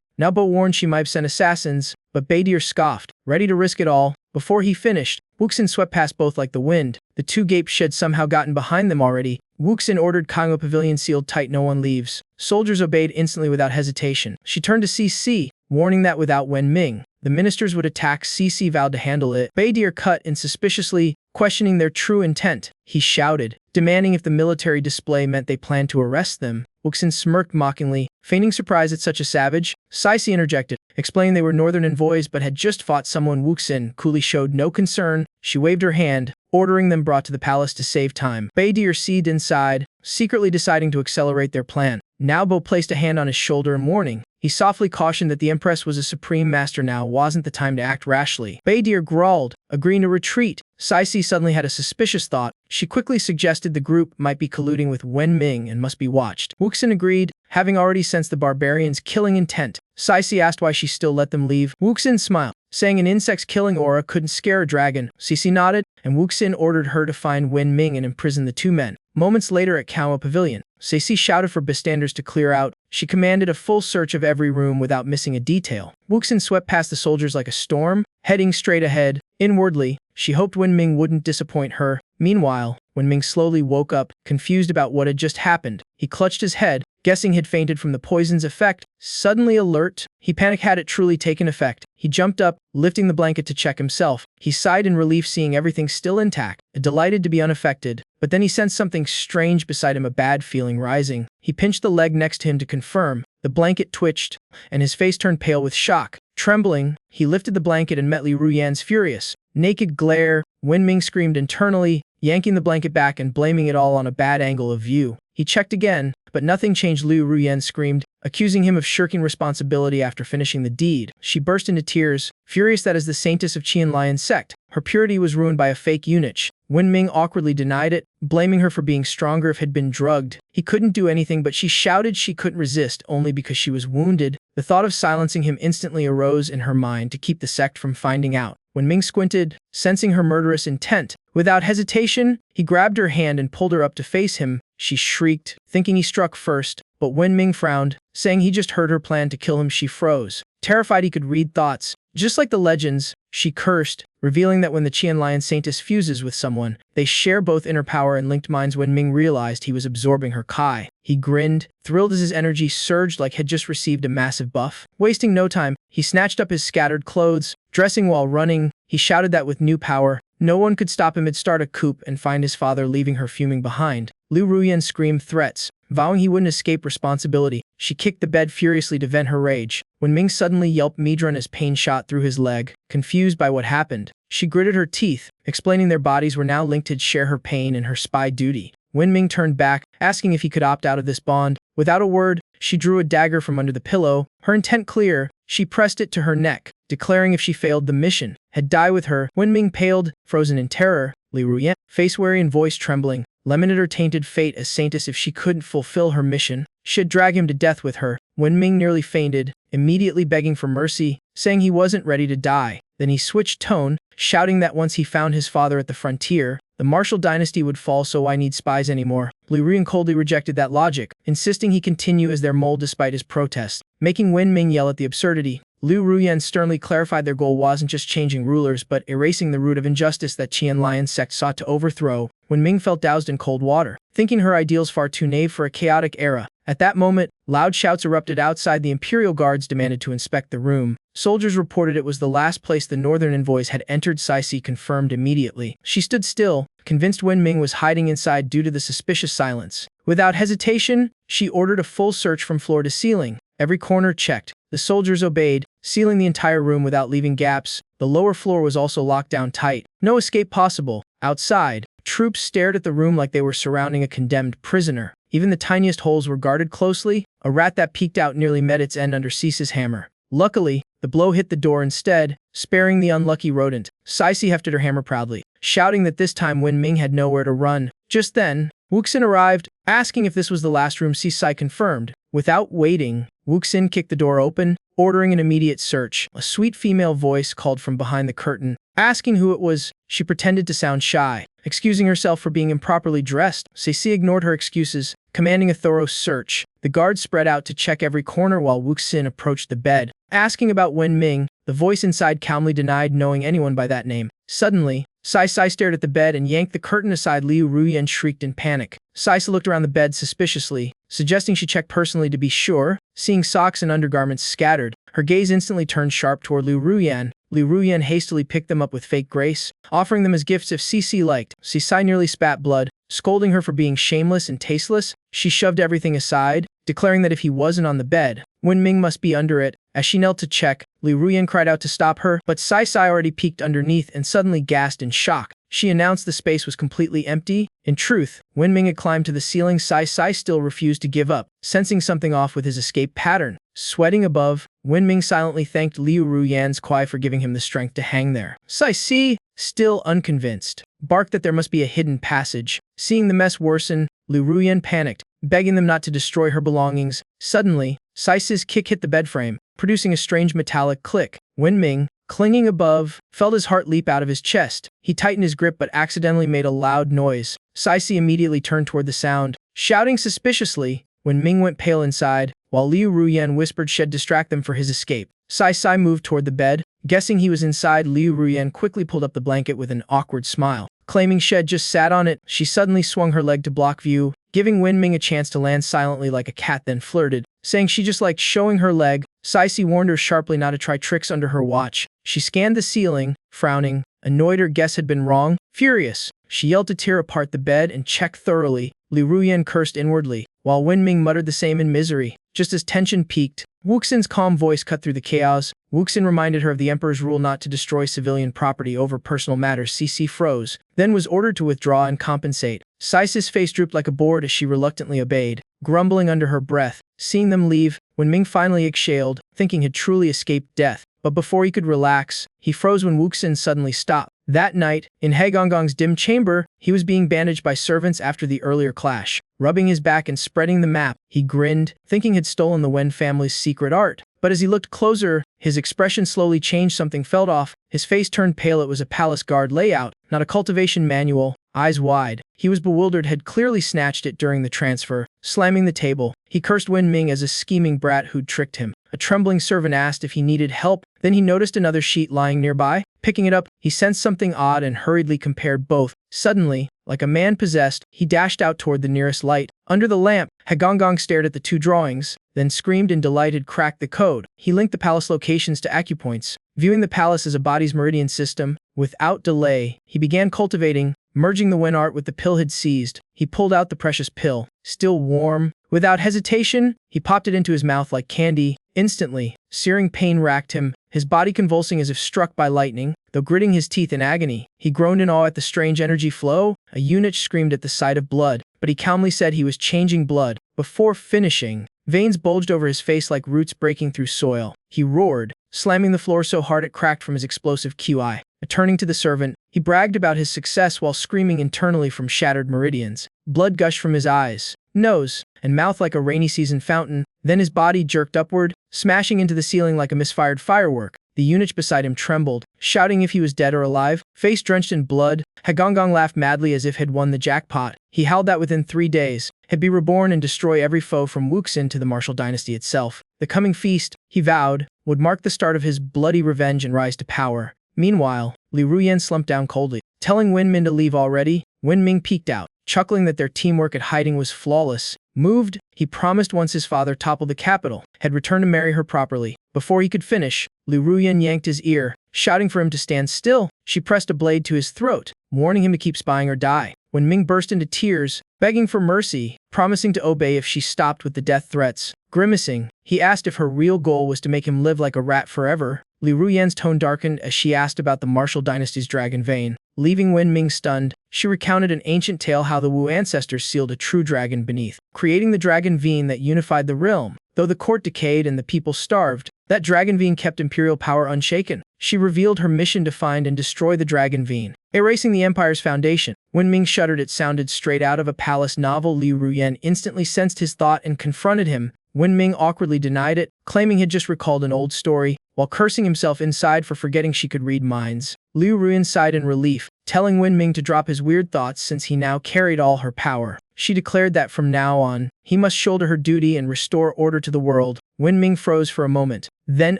Now Bo warned she might have sent assassins, but Beitier scoffed, ready to risk it all. Before he finished, Wuxin swept past both like the wind. The two gaped she had somehow gotten behind them already. Wuxin ordered Kangho Pavilion sealed tight, no one leaves. Soldiers obeyed instantly without hesitation. She turned to Cece, warning that without Wenming, the ministers would attack. Cece vowed to handle it. Beitier cut in suspiciously, questioning their true intent. He shouted, demanding if the military display meant they planned to arrest them. Wuxin smirked mockingly, feigning surprise at such a savage. Cece interjected, explaining they were northern envoys but had just fought someone. Wuxin coolly showed no concern. She waved her hand, ordering them brought to the palace to save time. Beitier seethed inside, secretly deciding to accelerate their plan. Now Bo placed a hand on his shoulder in warning. He softly cautioned that the Empress was a supreme master. Now wasn't the time to act rashly. Beitier growled, agreeing to retreat. Cece suddenly had a suspicious thought. She quickly suggested the group might be colluding with Wenming and must be watched. Wuxin agreed, having already sensed the barbarians' killing intent. Cece asked why she still let them leave. Wuxin smiled, saying an insect's killing aura couldn't scare a dragon. Cece nodded, and Wuxin ordered her to find Wenming and imprison the two men. Moments later at Kangho Pavilion, Cece shouted for bystanders to clear out. She commanded a full search of every room without missing a detail. Wuxin swept past the soldiers like a storm, heading straight ahead. Inwardly, she hoped Wenming wouldn't disappoint her. Meanwhile, Wenming slowly woke up, confused about what had just happened. He clutched his head, guessing he'd fainted from the poison's effect. Suddenly alert, he panicked. Had it truly taken effect? He jumped up, lifting the blanket to check himself. He sighed in relief, seeing everything still intact, delighted to be unaffected. But then he sensed something strange beside him, a bad feeling rising. He pinched the leg next to him to confirm. The blanket twitched, and his face turned pale with shock. Trembling, he lifted the blanket and met Li Ruyan's furious, naked glare. Wenming screamed internally, yanking the blanket back and blaming it all on a bad angle of view. He checked again, but nothing changed. Liu Ruyan screamed, accusing him of shirking responsibility after finishing the deed. She burst into tears, furious that as the saintess of Qian Lion sect, her purity was ruined by a fake eunuch. Wenming awkwardly denied it, blaming her for being stronger if had been drugged. He couldn't do anything, but she shouted she couldn't resist only because she was wounded. The thought of silencing him instantly arose in her mind to keep the sect from finding out. Wenming squinted, sensing her murderous intent. Without hesitation, he grabbed her hand and pulled her up to face him. She shrieked, thinking he struck first, but Wenming frowned, saying he just heard her plan to kill him. She froze, terrified he could read thoughts. Just like the legends, she cursed, revealing that when the Qian Lion Saintess fuses with someone, they share both inner power and linked minds. Wenming realized he was absorbing her Kai. He grinned, thrilled as his energy surged like had just received a massive buff. Wasting no time, he snatched up his scattered clothes, dressing while running. He shouted that with new power, no one could stop him. He'd start a coup and find his father, leaving her fuming behind. Liu Ruyan screamed threats, vowing he wouldn't escape responsibility. She kicked the bed furiously to vent her rage. Wenming suddenly yelped Midran as pain shot through his leg, confused by what happened. She gritted her teeth, explaining their bodies were now linked to share her pain and her spy duty. Wenming turned back, asking if he could opt out of this bond. Without a word, she drew a dagger from under the pillow. Her intent clear, she pressed it to her neck, declaring if she failed the mission, had die with her. Wenming paled, frozen in terror. Li Ruyan, face wary and voice trembling, lamented her tainted fate as saintess if she couldn't fulfill her mission. She'd drag him to death with her. Wenming nearly fainted, immediately begging for mercy, saying he wasn't ready to die. Then he switched tone, shouting that once he found his father at the frontier, the martial dynasty would fall. So why need spies anymore? Li Ruyan coldly rejected that logic, insisting he continue as their mole despite his protest, making Wenming yell at the absurdity. Liu Ruyan sternly clarified their goal wasn't just changing rulers but erasing the root of injustice that Qian Lion sect sought to overthrow. Wenming felt doused in cold water, thinking her ideals far too naive for a chaotic era. At that moment, loud shouts erupted outside. The Imperial guards demanded to inspect the room. Soldiers reported it was the last place the northern envoys had entered. Cece confirmed immediately. She stood still, convinced Wenming was hiding inside due to the suspicious silence. Without hesitation, she ordered a full search from floor to ceiling. Every corner checked. The soldiers obeyed, sealing the entire room without leaving gaps. The lower floor was also locked down tight. No escape possible. Outside, troops stared at the room like they were surrounding a condemned prisoner. Even the tiniest holes were guarded closely. A rat that peeked out nearly met its end under Cease's hammer. Luckily, the blow hit the door instead, sparing the unlucky rodent. Cixi hefted her hammer proudly, shouting that this time Wen Ming had nowhere to run. Just then, Wuxin arrived, asking if this was the last room. Cixi confirmed. Without waiting, Wuxin kicked the door open, ordering an immediate search. A sweet female voice called from behind the curtain, asking who it was. She pretended to sound shy, excusing herself for being improperly dressed. Cixi ignored her excuses, commanding a thorough search. The guards spread out to check every corner while Wuxin approached the bed, asking about Wen Ming. The voice inside calmly denied knowing anyone by that name. Suddenly, Cixi stared at the bed and yanked the curtain aside. Liu Ruyan shrieked in panic. Cixi looked around the bed suspiciously, suggesting she check personally to be sure. Seeing socks and undergarments scattered, her gaze instantly turned sharp toward Liu Ruyan. Liu Ruyan hastily picked them up with fake grace, offering them as gifts if Cixi liked. Cixi nearly spat blood, scolding her for being shameless and tasteless. She shoved everything aside, declaring that if he wasn't on the bed, Wen Ming must be under it. As she knelt to check, Liu Ruyan cried out to stop her, but Cixi already peeked underneath and suddenly gasped in shock. She announced the space was completely empty. In truth, Wen Ming had climbed to the ceiling. Cixi still refused to give up, sensing something off with his escape pattern. Sweating above, Wen Ming silently thanked Liu Ruyan's Kuai for giving him the strength to hang there. Cixi, still unconvinced, barked that there must be a hidden passage. Seeing the mess worsen, Liu Ruyan panicked, begging them not to destroy her belongings. Suddenly, Cixi's kick hit the bed frame, producing a strange metallic click. Wen Ming, clinging above, felt his heart leap out of his chest. He tightened his grip but accidentally made a loud noise. Cixi immediately turned toward the sound, shouting suspiciously. Wen Ming went pale inside, while Liu Ruyan whispered she'd distract them for his escape. Cixi moved toward the bed. Guessing he was inside, Liu Ruyan quickly pulled up the blanket with an awkward smile. Claiming Shed just sat on it, she suddenly swung her leg to block view, giving Wen Ming a chance to land silently like a cat, then flirted, saying she just liked showing her leg. Cixi warned her sharply not to try tricks under her watch. She scanned the ceiling, frowning, annoyed her guess had been wrong. Furious, she yelled to tear apart the bed and check thoroughly. Liu Ruyan cursed inwardly, while Wen Ming muttered the same in misery. Just as tension peaked, Wuxin's calm voice cut through the chaos. Wuxin reminded her of the Emperor's rule not to destroy civilian property over personal matters. Cixi froze, then was ordered to withdraw and compensate. Cixi's face drooped like a board as she reluctantly obeyed, grumbling under her breath. Seeing them leave, Wen Ming finally exhaled, thinking he'd truly escaped death. But before he could relax, he froze when Wuxin suddenly stopped. That night, in Hagong's dim chamber, he was being bandaged by servants after the earlier clash. Rubbing his back and spreading the map, he grinned, thinking he'd stolen the Wen family's secret art. But as he looked closer, his expression slowly changed. Something fell off. His face turned pale. It was a palace guard layout, not a cultivation manual. Eyes wide, he was bewildered, had clearly snatched it during the transfer. Slamming the table, he cursed Wen Ming as a scheming brat who'd tricked him. A trembling servant asked if he needed help. Then he noticed another sheet lying nearby. Picking it up, he sensed something odd and hurriedly compared both. Suddenly, like a man possessed, he dashed out toward the nearest light. Under the lamp, Hagong stared at the two drawings, then screamed in delight. Had cracked the code. He linked the palace locations to acupoints, viewing the palace as a body's meridian system. Without delay, he began cultivating, merging the Wen art with the pill he'd seized. He pulled out the precious pill, still warm. Without hesitation, he popped it into his mouth like candy. Instantly, searing pain racked him, his body convulsing as if struck by lightning. Though gritting his teeth in agony, he groaned in awe at the strange energy flow. A eunuch screamed at the sight of blood, but he calmly said he was changing blood. Before finishing, veins bulged over his face like roots breaking through soil. He roared, slamming the floor so hard it cracked from his explosive QI. Turning to the servant, he bragged about his success while screaming internally from shattered meridians. Blood gushed from his eyes, nose, and mouth like a rainy season fountain. Then his body jerked upward, smashing into the ceiling like a misfired firework. The eunuch beside him trembled, shouting if he was dead or alive. Face drenched in blood, Hagong laughed madly as if he'd won the jackpot. He howled that within 3 days, he'd be reborn and destroy every foe from Wuxin to the martial dynasty itself. The coming feast, he vowed, would mark the start of his bloody revenge and rise to power. Meanwhile, Liu Ruyan slumped down coldly, telling Wen Ming to leave already. Wen Ming peeked out, chuckling that their teamwork at hiding was flawless. Moved, he promised once his father toppled the capital, had returned to marry her properly. Before he could finish, Liu Ruyan yanked his ear, shouting for him to stand still. She pressed a blade to his throat, warning him to keep spying or die. Wen Ming burst into tears, begging for mercy, promising to obey if she stopped with the death threats. Grimacing, he asked if her real goal was to make him live like a rat forever. Liu Ruyan's tone darkened as she asked about the martial dynasty's dragon vein. leaving Wenming stunned. She recounted an ancient tale how the Wu ancestors sealed a true dragon beneath, creating the dragon vein that unified the realm. Though the court decayed and the people starved, that dragon vein kept imperial power unshaken. She revealed her mission to find and destroy the dragon vein, erasing the empire's foundation. Wenming shuddered. It sounded straight out of a palace novel. Liu Ruyan instantly sensed his thought and confronted him. Wenming awkwardly denied it, claiming he'd just recalled an old story, while cursing himself inside for forgetting she could read minds. Liu Ruyan sighed in relief, telling Wenming to drop his weird thoughts since he now carried all her power. She declared that from now on, he must shoulder her duty and restore order to the world. Wenming froze for a moment, then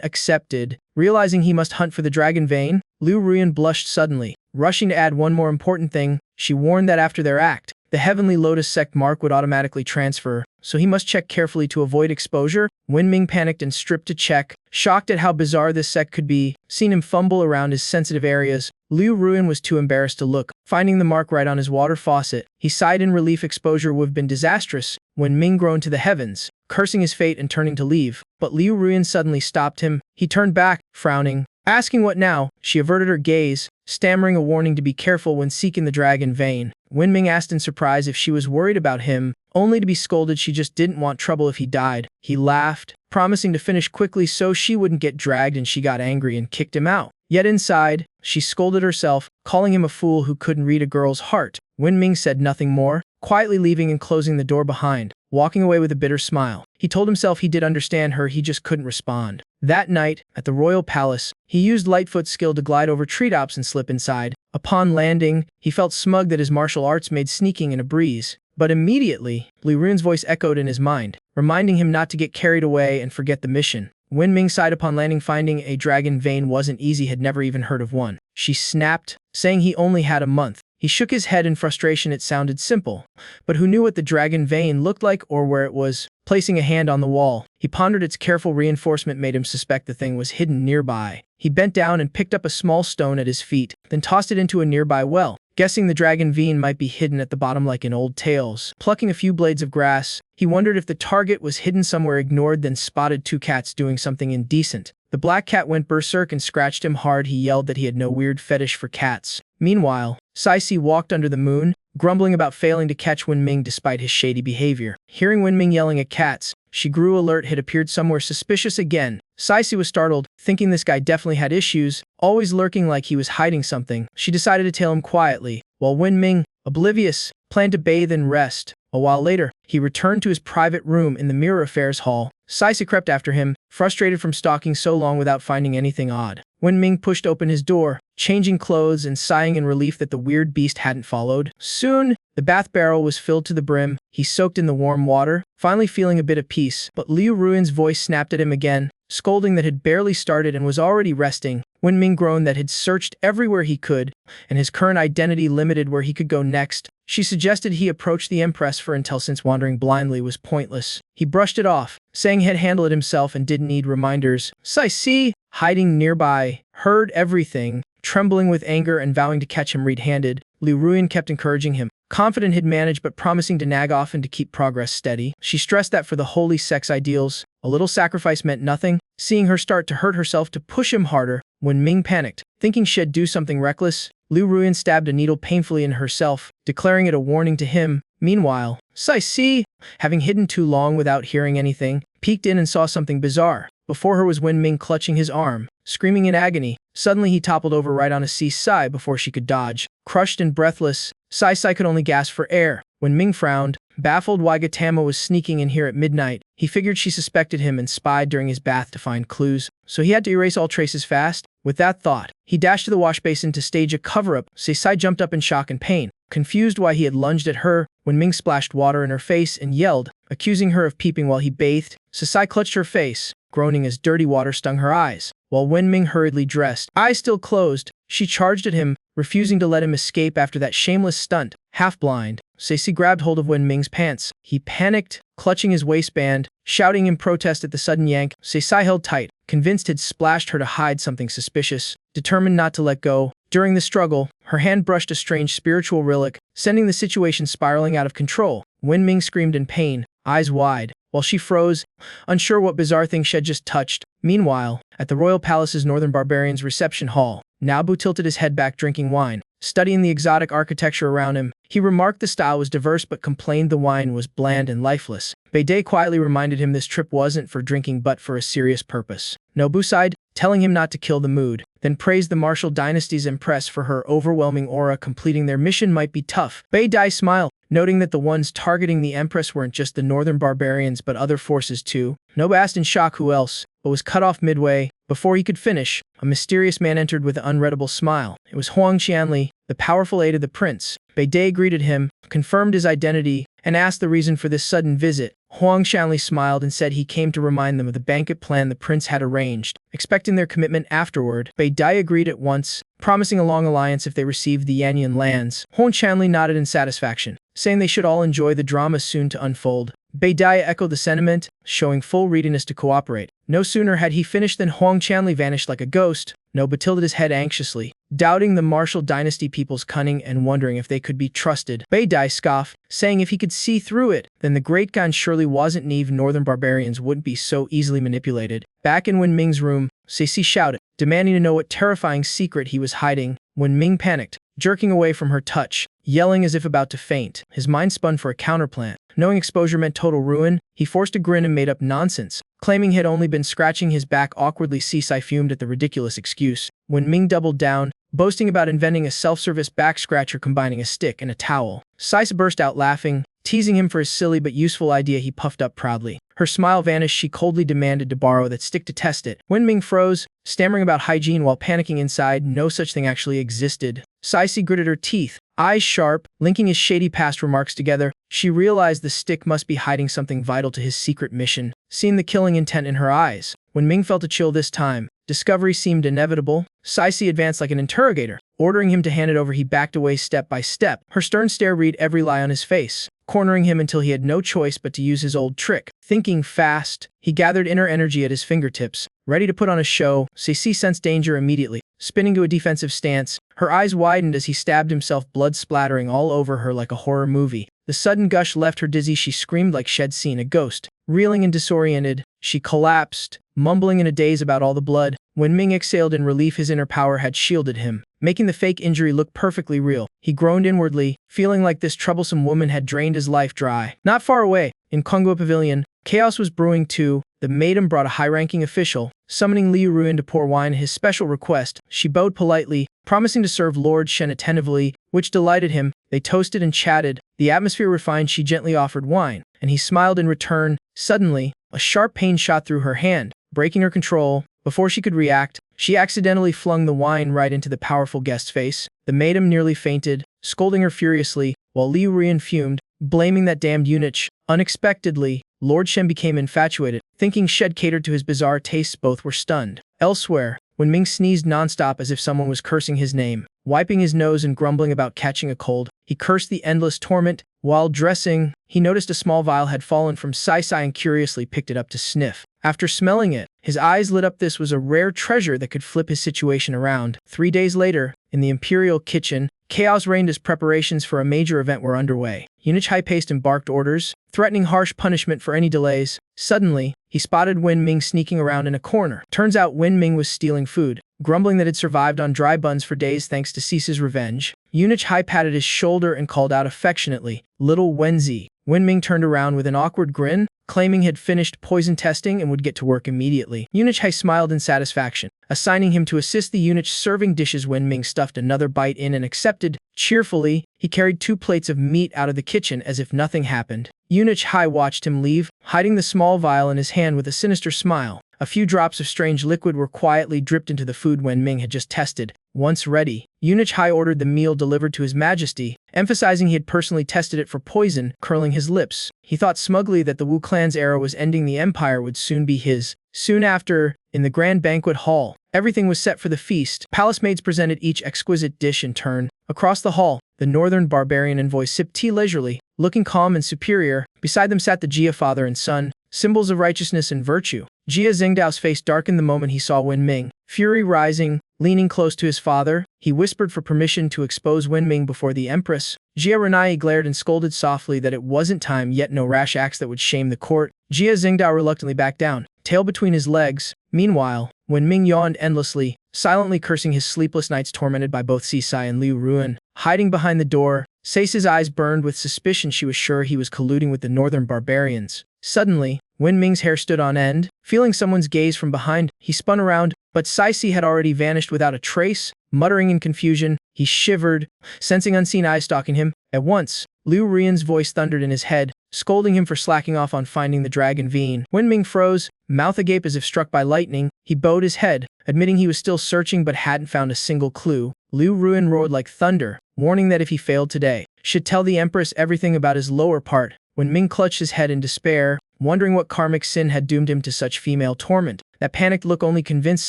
accepted. Realizing he must hunt for the dragon vein, Liu Ruyan blushed suddenly, rushing to add one more important thing. She warned that after their act, the Heavenly Lotus Sect mark would automatically transfer, so he must check carefully to avoid exposure. Wenming panicked and stripped to check, shocked at how bizarre this sect could be. Seeing him fumble around his sensitive areas, Liu Ruyan was too embarrassed to look. Finding the mark right on his water faucet, he sighed in relief. Exposure would have been disastrous. Wenming groaned to the heavens, cursing his fate and turning to leave. But Liu Ruyan suddenly stopped him. He turned back, frowning. Asking what now, she averted her gaze, stammering a warning to be careful when seeking the dragon vein. Wenming asked in surprise if she was worried about him, only to be scolded she just didn't want trouble if he died. He laughed, promising to finish quickly so she wouldn't get dragged, and she got angry and kicked him out. Yet inside, she scolded herself, calling him a fool who couldn't read a girl's heart. Wenming said nothing more, quietly leaving and closing the door behind, walking away with a bitter smile. He told himself he did understand her, he just couldn't respond. That night, at the royal palace, he used Lightfoot's skill to glide over treetops and slip inside. Upon landing, he felt smug that his martial arts made sneaking in a breeze. But immediately, Liu Ruyan's voice echoed in his mind, reminding him not to get carried away and forget the mission. Wenming sighed upon landing. Finding a dragon vein wasn't easy, had never even heard of one. She snapped, saying he only had a month. He shook his head in frustration. It sounded simple, but who knew what the dragon vein looked like or where it was? Placing a hand on the wall, he pondered. Its careful reinforcement made him suspect the thing was hidden nearby. He bent down and picked up a small stone at his feet, then tossed it into a nearby well, guessing the dragon vein might be hidden at the bottom like in old tales. Plucking a few blades of grass, he wondered if the target was hidden somewhere ignored, then spotted two cats doing something indecent. The black cat went berserk and scratched him hard. He yelled that he had no weird fetish for cats. Meanwhile, Saisi walked under the moon, grumbling about failing to catch Wenming despite his shady behavior. Hearing Wenming yelling at cats, she grew alert. Had appeared somewhere suspicious again. Saisi was startled, thinking this guy definitely had issues, always lurking like he was hiding something. She decided to tail him quietly, while Wenming, oblivious, planned to bathe and rest. A while later, he returned to his private room in the Mirror Affairs Hall. Saisi crept after him, frustrated from stalking so long without finding anything odd. Wenming pushed open his door, changing clothes and sighing in relief that the weird beast hadn't followed. Soon, the bath barrel was filled to the brim. He soaked in the warm water, finally feeling a bit of peace. But Liu Ruyan's voice snapped at him again, scolding that had barely started and was already resting. Wenming groaned that had searched everywhere he could, and his current identity limited where he could go next. She suggested he approach the Empress for intel since wandering blindly was pointless. He brushed it off, saying he'd handle it himself and didn't need reminders. Saisi, hiding nearby, heard everything, trembling with anger and vowing to catch him red-handed. Liu Ruyan kept encouraging him, confident he'd manage but promising to nag off and to keep progress steady. She stressed that for the holy sex ideals, a little sacrifice meant nothing. Seeing her start to hurt herself to push him harder, Wenming panicked, thinking she'd do something reckless. Liu Ruyan stabbed a needle painfully in herself, declaring it a warning to him. Meanwhile, Saisi, having hidden too long without hearing anything, peeked in and saw something bizarre. Before her was Wenming clutching his arm, screaming in agony. Suddenly he toppled over right on Sai's side before she could dodge. Crushed and breathless, Sai could only gasp for air. Wenming frowned, baffled why Gautama was sneaking in here at midnight. He figured she suspected him and spied during his bath to find clues, so he had to erase all traces fast. With that thought, he dashed to the wash basin to stage a cover-up. Sai jumped up in shock and pain, confused why he had lunged at her. Wenming splashed water in her face and yelled, accusing her of peeping while he bathed. Sai clutched her face, groaning as dirty water stung her eyes. While Wenming hurriedly dressed, eyes still closed, she charged at him, refusing to let him escape after that shameless stunt. Half blind, Saisi grabbed hold of Wenming's pants. He panicked, clutching his waistband, shouting in protest at the sudden yank. Saisi held tight, convinced he'd splashed her to hide something suspicious, determined not to let go. During the struggle, her hand brushed a strange spiritual relic, sending the situation spiraling out of control. Wenming screamed in pain, eyes wide, while she froze, unsure what bizarre thing she had just touched. Meanwhile, at the royal palace's northern barbarians' reception hall, Nabu tilted his head back drinking wine, studying the exotic architecture around him. He remarked the style was diverse but complained the wine was bland and lifeless. Beidai quietly reminded him this trip wasn't for drinking but for a serious purpose. Nobu sighed, telling him not to kill the mood, then praised the martial dynasty's empress for her overwhelming aura. Completing their mission might be tough. Beidai smiled, noting that the ones targeting the empress weren't just the northern barbarians but other forces too. Nobu asked in shock who else, but was cut off midway. Before he could finish, a mysterious man entered with an unreadable smile. It was Huang Qianli, the powerful aide of the prince. Beidai greeted him, confirmed his identity, and asked the reason for this sudden visit. Huang Qianli smiled and said he came to remind them of the banquet plan the prince had arranged, expecting their commitment afterward. Beidai agreed at once, promising a long alliance if they received the Yanyan lands. Huang Qianli nodded in satisfaction, saying they should all enjoy the drama soon to unfold. Beidai echoed the sentiment, showing full readiness to cooperate. No sooner had he finished than Huang Qianli vanished like a ghost. Nobu tilted his head anxiously, doubting the martial dynasty people's cunning and wondering if they could be trusted. Beidai scoffed, saying if he could see through it, then the Great Khan surely wasn't naive. Northern barbarians wouldn't be so easily manipulated. Back in Wen Ming's room, Ceci shouted, demanding to know what terrifying secret he was hiding. Wen Ming panicked, jerking away from her touch, yelling as if about to faint. His mind spun for a counterplan. Knowing exposure meant total ruin, he forced a grin and made up nonsense, claiming he had only been scratching his back awkwardly. Ceci fumed at the ridiculous excuse. When Ming doubled down, boasting about inventing a self-service back scratcher combining a stick and a towel. Ceci burst out laughing, teasing him for his silly but useful idea. He puffed up proudly. Her smile vanished. She coldly demanded to borrow that stick to test it. Wen Ming froze, stammering about hygiene while panicking inside. No such thing actually existed. Ceci gritted her teeth, eyes sharp, linking his shady past remarks together. She realized the stick must be hiding something vital to his secret mission. Seeing the killing intent in her eyes, Wen Ming felt a chill this time. Discovery seemed inevitable. Ceci advanced like an interrogator, ordering him to hand it over. He backed away step by step. Her stern stare read every lie on his face, cornering him until he had no choice but to use his old trick. Thinking fast, he gathered inner energy at his fingertips, ready to put on a show. Ceci sensed danger immediately, spinning to a defensive stance. Her eyes widened as he stabbed himself, blood splattering all over her like a horror movie. The sudden gush left her dizzy. She screamed like she'd seen a ghost. Reeling and disoriented, she collapsed, mumbling in a daze about all the blood. When Ming exhaled in relief, his inner power had shielded him, making the fake injury look perfectly real. He groaned inwardly, feeling like this troublesome woman had drained his life dry. Not far away, in Kongwa Pavilion, chaos was brewing too. The maiden brought a high-ranking official, summoning Liu Ruin to pour wine at his special request. She bowed politely, promising to serve Lord Shen attentively, which delighted him. They toasted and chatted, the atmosphere refined. She gently offered wine, and he smiled in return. Suddenly, a sharp pain shot through her hand, breaking her control. Before she could react, she accidentally flung the wine right into the powerful guest's face. The maiden nearly fainted, scolding her furiously, while Liu Ruin fumed, blaming that damned eunuch. Unexpectedly, Lord Shen became infatuated, thinking Shed catered to his bizarre tastes. Both were stunned. Elsewhere, when Ming sneezed nonstop as if someone was cursing his name, wiping his nose and grumbling about catching a cold, he cursed the endless torment. While dressing, he noticed a small vial had fallen from Ceci and curiously picked it up to sniff. After smelling it, his eyes lit up. This was a rare treasure that could flip his situation around. 3 days later, in the Imperial kitchen, chaos reigned as preparations for a major event were underway. Eunuch High-Paced embarked orders, threatening harsh punishment for any delays. Suddenly, he spotted Wen Ming sneaking around in a corner. Turns out Wen Ming was stealing food, grumbling that it survived on dry buns for days thanks to Ceci's revenge. Eunuch High patted his shoulder and called out affectionately, "Little Wenzi." Wen Ming turned around with an awkward grin, claiming he had finished poison testing and would get to work immediately. Eunuch Hai smiled in satisfaction, assigning him to assist the eunuch serving dishes. Wen Ming stuffed another bite in and accepted. Cheerfully, he carried 2 plates of meat out of the kitchen as if nothing happened. Eunuch Hai watched him leave, hiding the small vial in his hand with a sinister smile. A few drops of strange liquid were quietly dripped into the food Wen Ming had just tested. Once ready, Eunuch Hai ordered the meal delivered to His Majesty, emphasizing he had personally tested it for poison. Curling his lips, he thought smugly that the Wu clan's era was ending. The empire would soon be his. Soon after, in the grand banquet hall, everything was set for the feast. Palace maids presented each exquisite dish in turn. Across the hall, the northern barbarian envoy sipped tea leisurely, looking calm and superior. Beside them sat the Jia father and son, symbols of righteousness and virtue. Jia Xingdao's face darkened the moment he saw Wen Ming. Fury rising, leaning close to his father, he whispered for permission to expose Wen Ming before the Empress. Jia Renai glared and scolded softly that it wasn't time yet, no rash acts that would shame the court. Jia Xingdao reluctantly backed down, tail between his legs. Meanwhile, Wen Ming yawned endlessly, silently cursing his sleepless nights tormented by both Sisai and Liu Ruan. Hiding behind the door, Seisa's eyes burned with suspicion. She was sure he was colluding with the northern barbarians. Suddenly, Wen Ming's hair stood on end. Feeling someone's gaze from behind, he spun around, but Sisi had already vanished without a trace. Muttering in confusion, he shivered, sensing unseen eyes stalking him. At once, Liu Ruan's voice thundered in his head, scolding him for slacking off on finding the dragon vein. Wen Ming froze, mouth agape as if struck by lightning. He bowed his head, admitting he was still searching but hadn't found a single clue. Liu Ruan roared like thunder, warning that if he failed today, should tell the Empress everything about his lower part. Wen Ming clutched his head in despair, wondering what karmic sin had doomed him to such female torment. That panicked look only convinced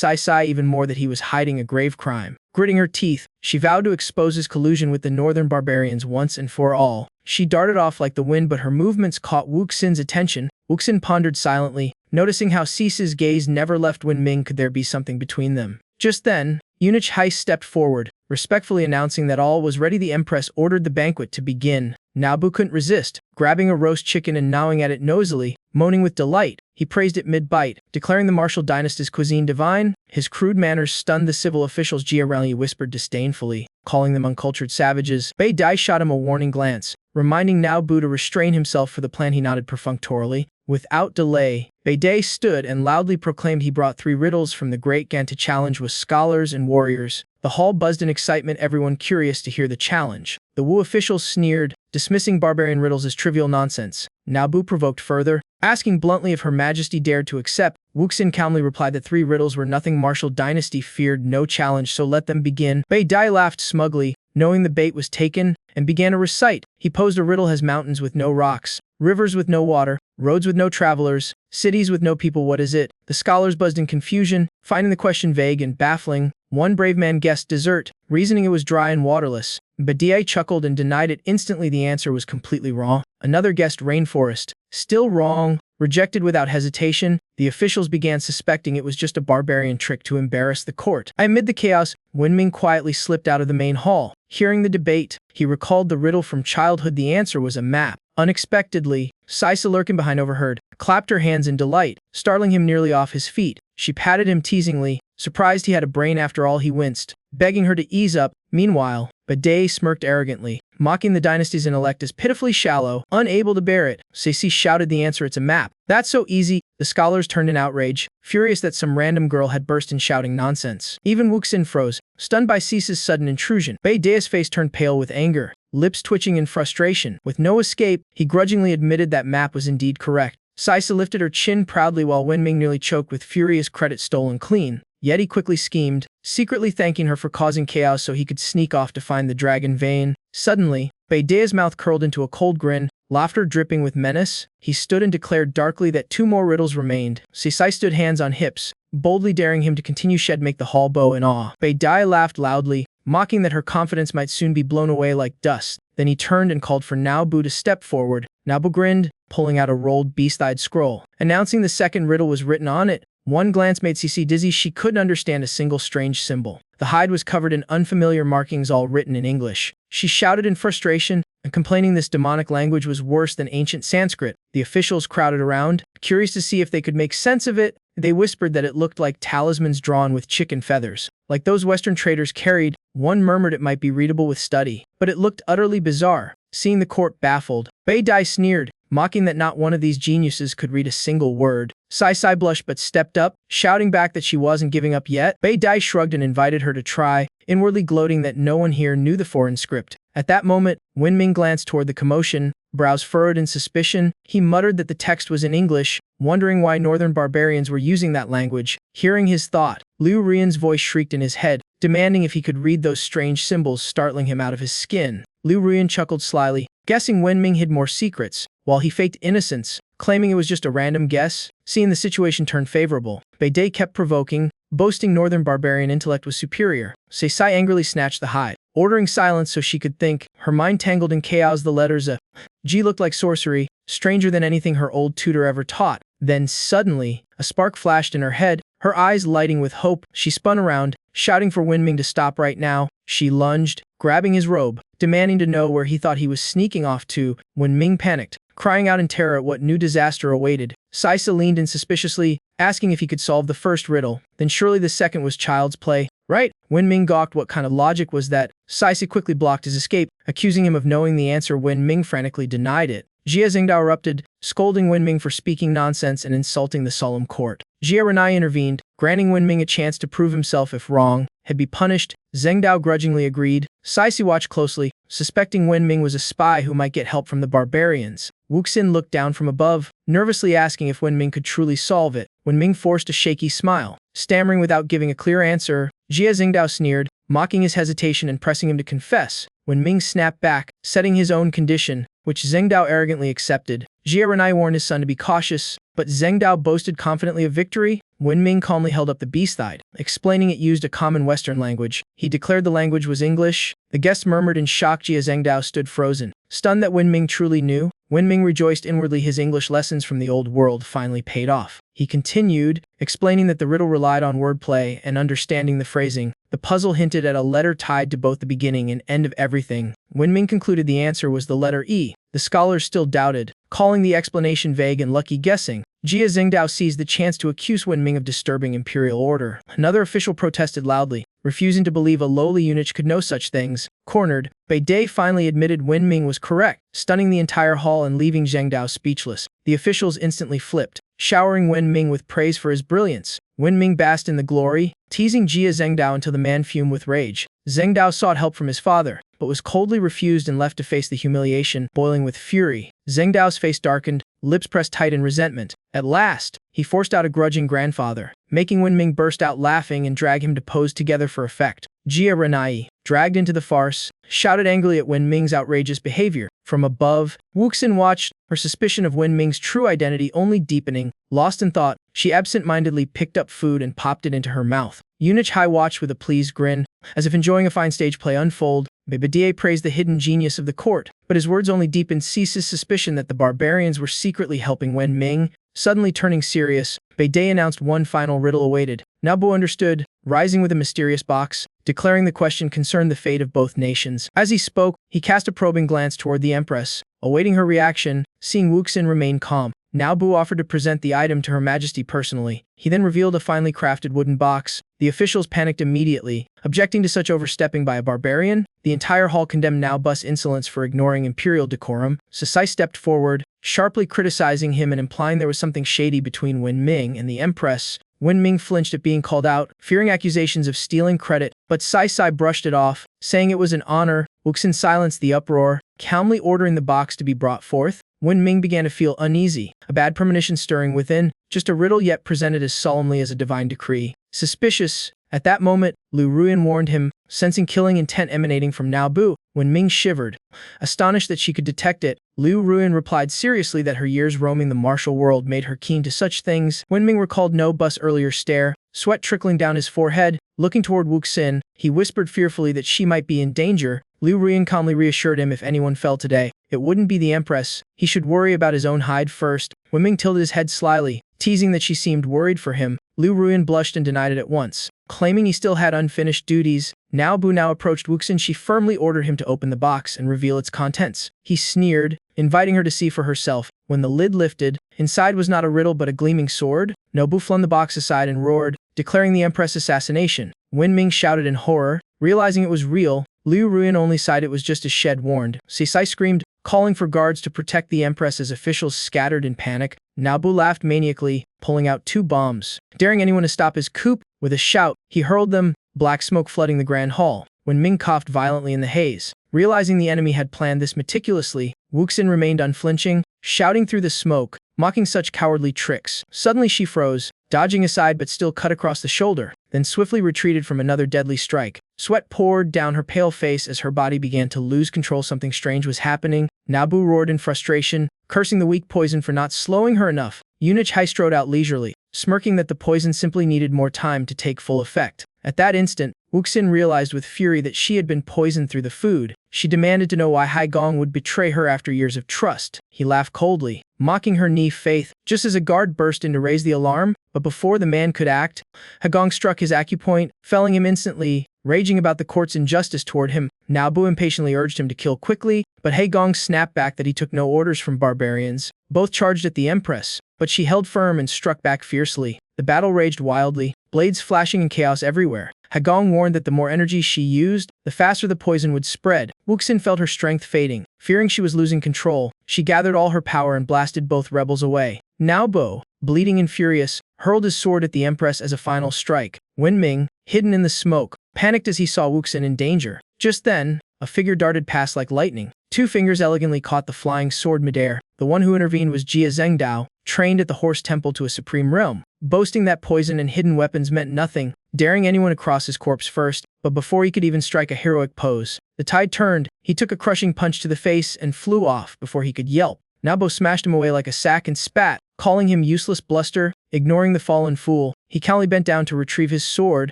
Sisai even more that he was hiding a grave crime. Gritting her teeth, she vowed to expose his collusion with the northern barbarians once and for all. She darted off like the wind, but her movements caught Wuxin's attention. Wuxin pondered silently, noticing how Sisa's gaze never left Wen Ming. Could there be something between them? Just then, Eunuch Heist stepped forward, respectfully announcing that all was ready. The Empress ordered the banquet to begin. Nabu couldn't resist, grabbing a roast chicken and gnawing at it nosily, moaning with delight. He praised it mid-bite, declaring the martial dynasty's cuisine divine. His crude manners stunned the civil officials. Jia Rally whispered disdainfully, calling them uncultured savages. Bei Dai shot him a warning glance, reminding Nabu to restrain himself for the plan. He nodded perfunctorily. Without delay, Bei Dai stood and loudly proclaimed he brought 3 riddles from the Great Gan to challenge with scholars and warriors. The hall buzzed in excitement, everyone curious to hear the challenge. The Wu officials sneered, dismissing barbarian riddles as trivial nonsense. Nabu provoked further, asking bluntly if Her Majesty dared to accept. Wuxin calmly replied that 3 riddles were nothing. Martial dynasty feared no challenge, so let them begin. Bei Dai laughed smugly, knowing the bait was taken, and began to recite. He posed a riddle: has mountains with no rocks, rivers with no water, roads with no travelers, cities with no people. What is it? The scholars buzzed in confusion, finding the question vague and baffling. One brave man guessed desert, reasoning it was dry and waterless. Bei chuckled and denied it instantly. The answer was completely wrong. Another guessed rainforest. Still wrong. Rejected without hesitation, the officials began suspecting it was just a barbarian trick to embarrass the court. Amid the chaos, Wen Ming quietly slipped out of the main hall. Hearing the debate, he recalled the riddle from childhood. The answer was a map. Unexpectedly, Sisa, lurking behind, overheard, clapped her hands in delight, startling him nearly off his feet. She patted him teasingly, surprised he had a brain after all. He winced, begging her to ease up. Meanwhile, Bei smirked arrogantly, mocking the dynasty's intellect as pitifully shallow. Unable to bear it, Sisi shouted the answer: it's a map. That's so easy. The scholars turned in outrage, furious that some random girl had burst in shouting nonsense. Even Wuxin froze, stunned by Sisa's sudden intrusion. Bei Dai's face turned pale with anger, lips twitching in frustration. With no escape, he grudgingly admitted that map was indeed correct. Sisa lifted her chin proudly while Wen Ming nearly choked with furious credit stolen clean. Yet he quickly schemed, secretly thanking her for causing chaos so he could sneak off to find the dragon vein. Suddenly, Bei Dai's mouth curled into a cold grin, laughter dripping with menace. He stood and declared darkly that 2 more riddles remained. Sisai stood hands on hips, boldly daring him to continue. Shed make the hall bow in awe. Bei Dai laughed loudly, mocking that her confidence might soon be blown away like dust. Then he turned and called for Nabu to step forward. Nabu grinned, pulling out a rolled beast-eyed scroll, announcing the second riddle was written on it. One glance made Sisi dizzy. She couldn't understand a single strange symbol. The hide was covered in unfamiliar markings, all written in English. She shouted in frustration, and complaining this demonic language was worse than ancient Sanskrit. The officials crowded around, curious to see if they could make sense of it. They whispered that it looked like talismans drawn with chicken feathers, like those Western traders carried. One murmured it might be readable with study, but it looked utterly bizarre. Seeing the court baffled, Bei Dai sneered, mocking that not one of these geniuses could read a single word. Sisai blushed but stepped up, shouting back that she wasn't giving up yet. Bei Dai shrugged and invited her to try, inwardly gloating that no one here knew the foreign script. At that moment, Wen Ming glanced toward the commotion, brows furrowed in suspicion. He muttered that the text was in English, wondering why northern barbarians were using that language. Hearing his thought, Liu Ruan's voice shrieked in his head, demanding if he could read those strange symbols, startling him out of his skin. Liu Ruan chuckled slyly, guessing Wen Ming hid more secrets, while he faked innocence, claiming it was just a random guess. Seeing the situation turn favorable, Bei Dai kept provoking, boasting northern barbarian intellect was superior. Sisai angrily snatched the hide, ordering silence so she could think. Her mind tangled in chaos. The letters A, G looked like sorcery, stranger than anything her old tutor ever taught. Then suddenly, a spark flashed in her head, her eyes lighting with hope. She spun around, shouting for Wen Ming to stop right now. She lunged, grabbing his robe, demanding to know where he thought he was sneaking off to. Wen Ming panicked, crying out in terror at what new disaster awaited. Sisa leaned in suspiciously, asking if he could solve the first riddle. Then surely the second was child's play, right? Wenming gawked. What kind of logic was that? Saisi quickly blocked his escape, accusing him of knowing the answer. Wenming frantically denied it. Jia Zhengdao erupted, scolding Wenming for speaking nonsense and insulting the solemn court. Jia Renai intervened, granting Wenming a chance to prove himself. If wrong, he'd be punished. Zhengdao grudgingly agreed. Saisi watched closely, suspecting Wenming was a spy who might get help from the barbarians. Wuxin looked down from above, nervously asking if Wenming could truly solve it. Wenming forced a shaky smile, stammering without giving a clear answer. Jia Zhengdao sneered, mocking his hesitation and pressing him to confess. Wenming snapped back, setting his own condition, which Zhengdao arrogantly accepted. Jia Renai warned his son to be cautious, but Zhengdao boasted confidently of victory. Wenming calmly held up the beast-eyed, explaining it used a common Western language. He declared the language was English. The guests murmured in shock. Jia Zhengdao stood frozen, stunned that Wenming truly knew. Wenming rejoiced inwardly. His English lessons from the old world finally paid off. He continued, explaining that the riddle relied on wordplay and understanding the phrasing. The puzzle hinted at a letter tied to both the beginning and end of everything. Wenming concluded the answer was the letter E. The scholars still doubted, calling the explanation vague and lucky guessing. Jia Zhengdao seized the chance to accuse Wenming of disturbing imperial order. Another official protested loudly, refusing to believe a lowly eunuch could know such things. Cornered, Beidai finally admitted Wenming was correct, stunning the entire hall and leaving Zhengdao speechless. The officials instantly flipped, showering Wenming with praise for his brilliance. Wenming basked in the glory, teasing Jia Zhengdao until the man fumed with rage. Zhengdao sought help from his father, but was coldly refused and left to face the humiliation. Boiling with fury, Zhengdao's face darkened, lips pressed tight in resentment. At last, he forced out a grudging grandfather, making Wenming burst out laughing and drag him to pose together for effect. Jia Renai, dragged into the farce, shouted angrily at Wenming's outrageous behavior. From above, Wuxin watched, her suspicion of Wenming's true identity only deepening. Lost in thought, she absent-mindedly picked up food and popped it into her mouth. Eunuch Hai watched with a pleased grin, as if enjoying a fine stage play unfold. Beibadier praised the hidden genius of the court, but his words only deepened Cease's suspicion that the barbarians were secretly helping Wenming. Suddenly turning serious, Beidai announced one final riddle awaited. Nabu understood, rising with a mysterious box, declaring the question concerned the fate of both nations. As he spoke, he cast a probing glance toward the Empress, awaiting her reaction. Seeing Wuxin remain calm, Nabu offered to present the item to Her Majesty personally. He then revealed a finely crafted wooden box. The officials panicked immediately, objecting to such overstepping by a barbarian. The entire hall condemned Nabu's insolence for ignoring imperial decorum. Sasai stepped forward, sharply criticizing him and implying there was something shady between Wenming and the Empress. Wenming flinched at being called out, fearing accusations of stealing credit, but Sai brushed it off, saying it was an honor. Wuxin silenced the uproar, calmly ordering the box to be brought forth. Wenming began to feel uneasy, a bad premonition stirring within, just a riddle yet presented as solemnly as a divine decree. Suspicious. At that moment, Lu Ruyan warned him, sensing killing intent emanating from Nabu. Wenming shivered, astonished that she could detect it. Lu Ruyan replied seriously that her years roaming the martial world made her keen to such things. Wenming recalled Nabu's earlier stare, sweat trickling down his forehead. Looking toward Wuxin, he whispered fearfully that she might be in danger. Lu Ruyan calmly reassured him if anyone fell today, it wouldn't be the Empress. He should worry about his own hide first. Wenming tilted his head slyly, teasing that she seemed worried for him. Lu Ruyan blushed and denied it at once, claiming he still had unfinished duties. Nabu now approached Wuxin. She firmly ordered him to open the box and reveal its contents. He sneered, inviting her to see for herself. When the lid lifted, inside was not a riddle but a gleaming sword. Nabu flung the box aside and roared, declaring the Empress' assassination. Wenming shouted in horror, realizing it was real. Lu Ruyan only sighed it was just as Shed warned. Sisai screamed, calling for guards to protect the Empress as officials scattered in panic. Nabu laughed maniacally, pulling out 2 bombs, daring anyone to stop his coup. With a shout, he hurled them, black smoke flooding the grand hall. Wenming coughed violently in the haze. Realizing the enemy had planned this meticulously, Wuxin remained unflinching, shouting through the smoke, mocking such cowardly tricks. Suddenly she froze, dodging aside but still cut across the shoulder, then swiftly retreated from another deadly strike. Sweat poured down her pale face as her body began to lose control. Something strange was happening. Nabu roared in frustration, cursing the weak poison for not slowing her enough. Eunuch Hai strode out leisurely, smirking that the poison simply needed more time to take full effect. At that instant, Wuxin realized with fury that she had been poisoned through the food. She demanded to know why Hagong would betray her after years of trust. He laughed coldly, mocking her naive faith, just as a guard burst in to raise the alarm. But before the man could act, Hagong struck his acupoint, felling him instantly. Raging about the court's injustice toward him, Nabu impatiently urged him to kill quickly, but Hagong snapped back that he took no orders from barbarians. Both charged at the Empress, but she held firm and struck back fiercely. The battle raged wildly, blades flashing and chaos everywhere. Hagong warned that the more energy she used, the faster the poison would spread. Wuxin felt her strength fading. Fearing she was losing control, she gathered all her power and blasted both rebels away. Now Bo, bleeding and furious, hurled his sword at the Empress as a final strike. Wenming, hidden in the smoke, panicked as he saw Wuxin in danger. Just then, a figure darted past like lightning. Two fingers elegantly caught the flying sword midair. The one who intervened was Jia Zhengdao, trained at the Horse Temple to a supreme realm. Boasting that poison and hidden weapons meant nothing, daring anyone across his corpse first, but before he could even strike a heroic pose, the tide turned, he took a crushing punch to the face and flew off before he could yelp. Nabo smashed him away like a sack and spat, calling him useless bluster. Ignoring the fallen fool, he calmly bent down to retrieve his sword.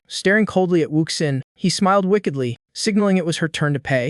Staring coldly at Wuxin, he smiled wickedly, signaling it was her turn to pay.